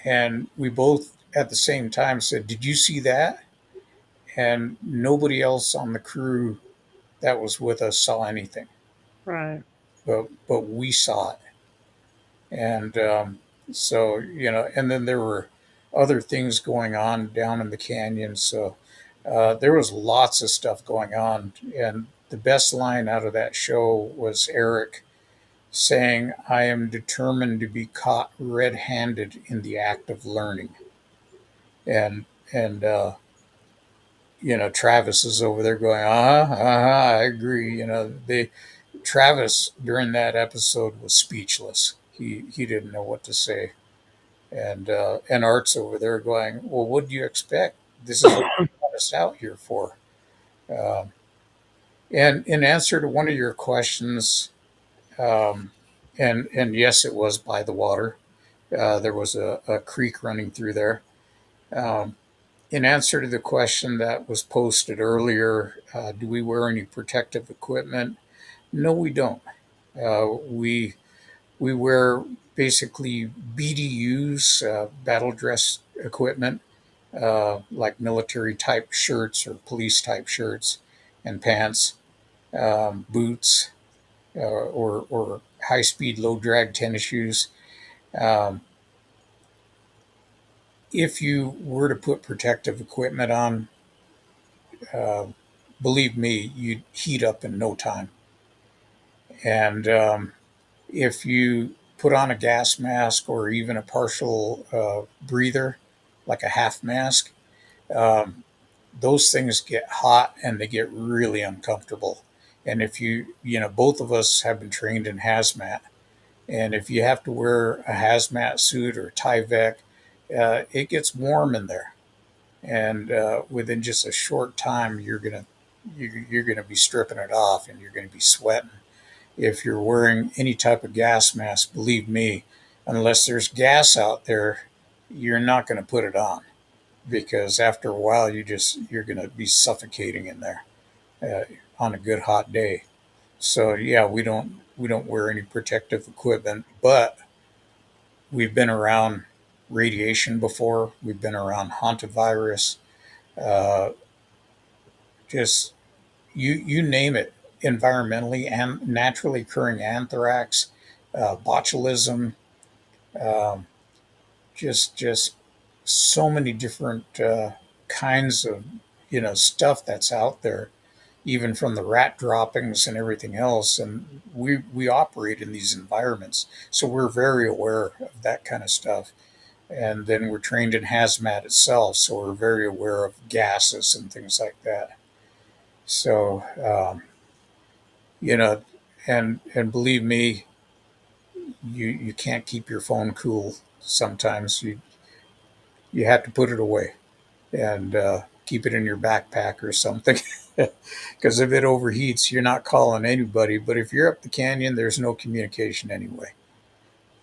And we both at the same time said, did you see that? And nobody else on the crew that was with us saw anything, Right. but we saw it. And so, and then there were other things going on down in the canyon. So there was lots of stuff going on. And the best line out of that show was Eric saying, I am determined to be caught red handed in the act of learning. And, and, Travis is over there going, I agree. Travis during that episode was speechless. He didn't know what to say. And Art's over there going, well, what do you expect? This is what you got us out here for. Um, and in answer to one of your questions, um, and yes, it was by the water. There was a creek running through there. Um, in answer to the question that was posted earlier, do we wear any protective equipment? No, we don't. We wear basically BDUs, battle dress equipment, like military type shirts or police type shirts and pants, boots, or high speed, low drag tennis shoes. Um, if you were to put protective equipment on, uh, believe me, you'd heat up in no time. And if you put on a gas mask or even a partial breather, like a half mask, um, those things get hot and they get really uncomfortable. And if both of us have been trained in hazmat, and if you have to wear a hazmat suit or Tyvek, it gets warm in there, and within just a short time, you're gonna be stripping it off, and you're gonna be sweating. If you're wearing any type of gas mask, believe me, unless there's gas out there, you're not going to put it on, because after a while you're going to be suffocating in there uh, on a good hot day. So yeah, we don't wear any protective equipment, but we've been around radiation before. We've been around hantavirus, uh, just you name it, environmentally and naturally occurring anthrax, botulism, um, just so many different kinds of stuff that's out there, even from the rat droppings and everything else. And we operate in these environments, so we're very aware of that kind of stuff. And then we're trained in hazmat itself, so we're very aware of gases and things like that. So you know, and believe me, you can't keep your phone cool. Sometimes you have to put it away and keep it in your backpack or something. Because if it overheats, you're not calling anybody. But if you're up the canyon, there's no communication anyway.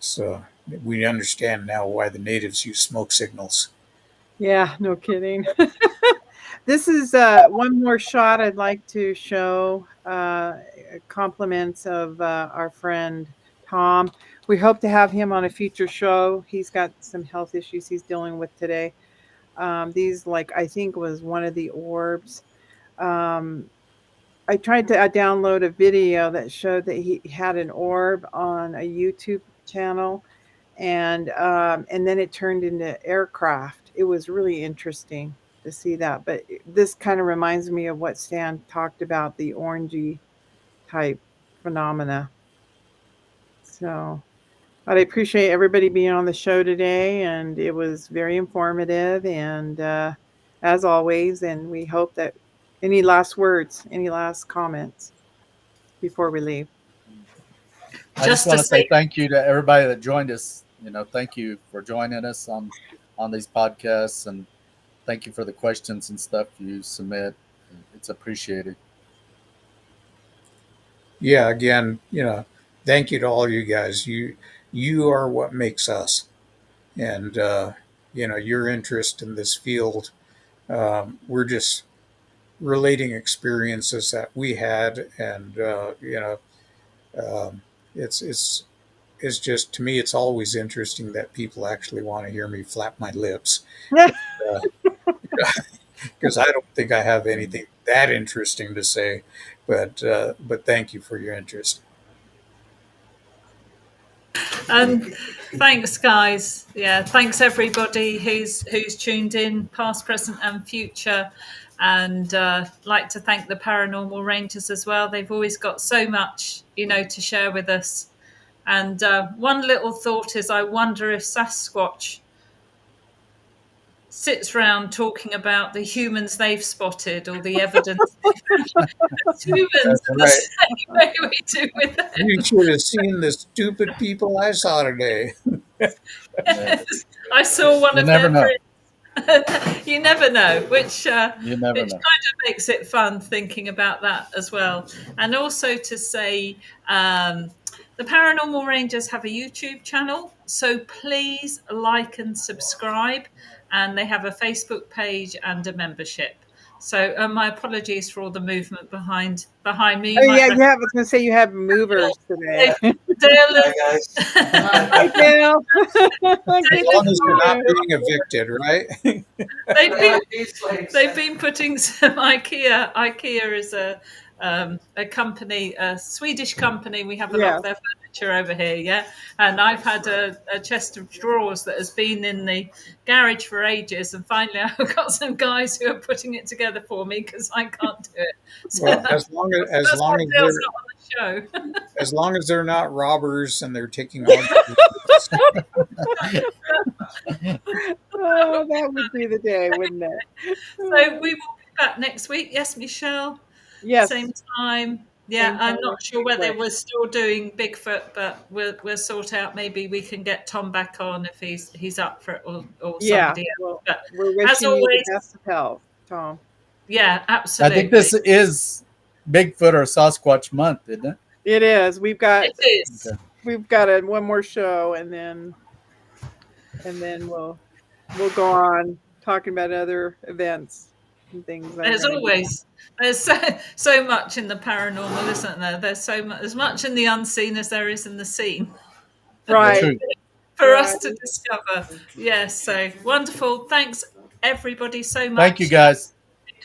So we understand now why the natives use smoke signals. Yeah, no kidding. This is one more shot I'd like to show. Compliments of our friend Tom. We hope to have him on a future show. He's got some health issues he's dealing with today. These, like, I think was one of the orbs. Um, I tried to download a video that showed that he had an orb on a YouTube channel, and then it turned into aircraft. It was really interesting to see that. But this kind of reminds me of what Stan talked about, the orangey type phenomena. So, but I appreciate everybody being on the show today, and it was very informative. And as always, and we hope that any last words, any last comments before we leave. I just Just to want to say say, thank you to everybody that joined us. Thank you for joining us on these podcasts, and thank you for the questions and stuff you submit. It's appreciated. Yeah, again, thank you to all you guys. You are what makes us, and your interest in this field. We're just relating experiences that we had, and um, it's it's just, to me, it's always interesting that people actually want to hear me flap my lips, uh, because I don't think I have anything that interesting to say. But thank you for your interest. and thanks, guys. Yeah, thanks everybody who's tuned in, past, present, and future. And like to thank the Paranormal Rangers as well. They've always got so much, to share with us. And one little thought is, I wonder if Sasquatch sits round talking about the humans they've spotted or the evidence they've found. Humans That's in the right. same way we do with them. You should have seen the stupid people I saw today. Yes. I saw one You of never their know. prints. You never know, which You never which know. kind of makes it fun thinking about that as well. And also to say, the Paranormal Rangers have a YouTube channel, so please like and subscribe. And they have a Facebook page and a membership. So my apologies for all the movement behind me. Oh You might yeah, yeah. I was going to say you have movers today. Dale guys. Hi, Dale. As long as you're not being evicted, right? they've been putting some IKEA is a company, a Swedish company. We have a lot Yeah. of their furniture over here, yeah. And I've had a chest of drawers that has been in the garage for ages, and finally I've got some guys who are putting it together for me because I can't do it. So Well, as long as that's why Dale's they're not on the show. as long as they're not robbers and they're taking all. Oh, that would be the day, wouldn't it? So we will be back next week. Yes, Michelle. Yes. Same time. Yeah, Same I'm time not next sure week, whether right. we're still doing Bigfoot, but we'll sort out. Maybe we can get Tom back on if he's up for it, or Yeah. somebody else. Well, But we're as wishing you the always, best of health, Tom. yeah, I absolutely. think this is Bigfoot or Sasquatch month, isn't it? It is. We've got It is. Okay. one more show, and then we'll go on talking about other events and things. There's always so much in the paranormal, isn't there? There's so much, as much in the unseen as there is in the seen. Right. True. For us Right. to discover. Yes, so wonderful. Thanks everybody so much. Thank you, guys.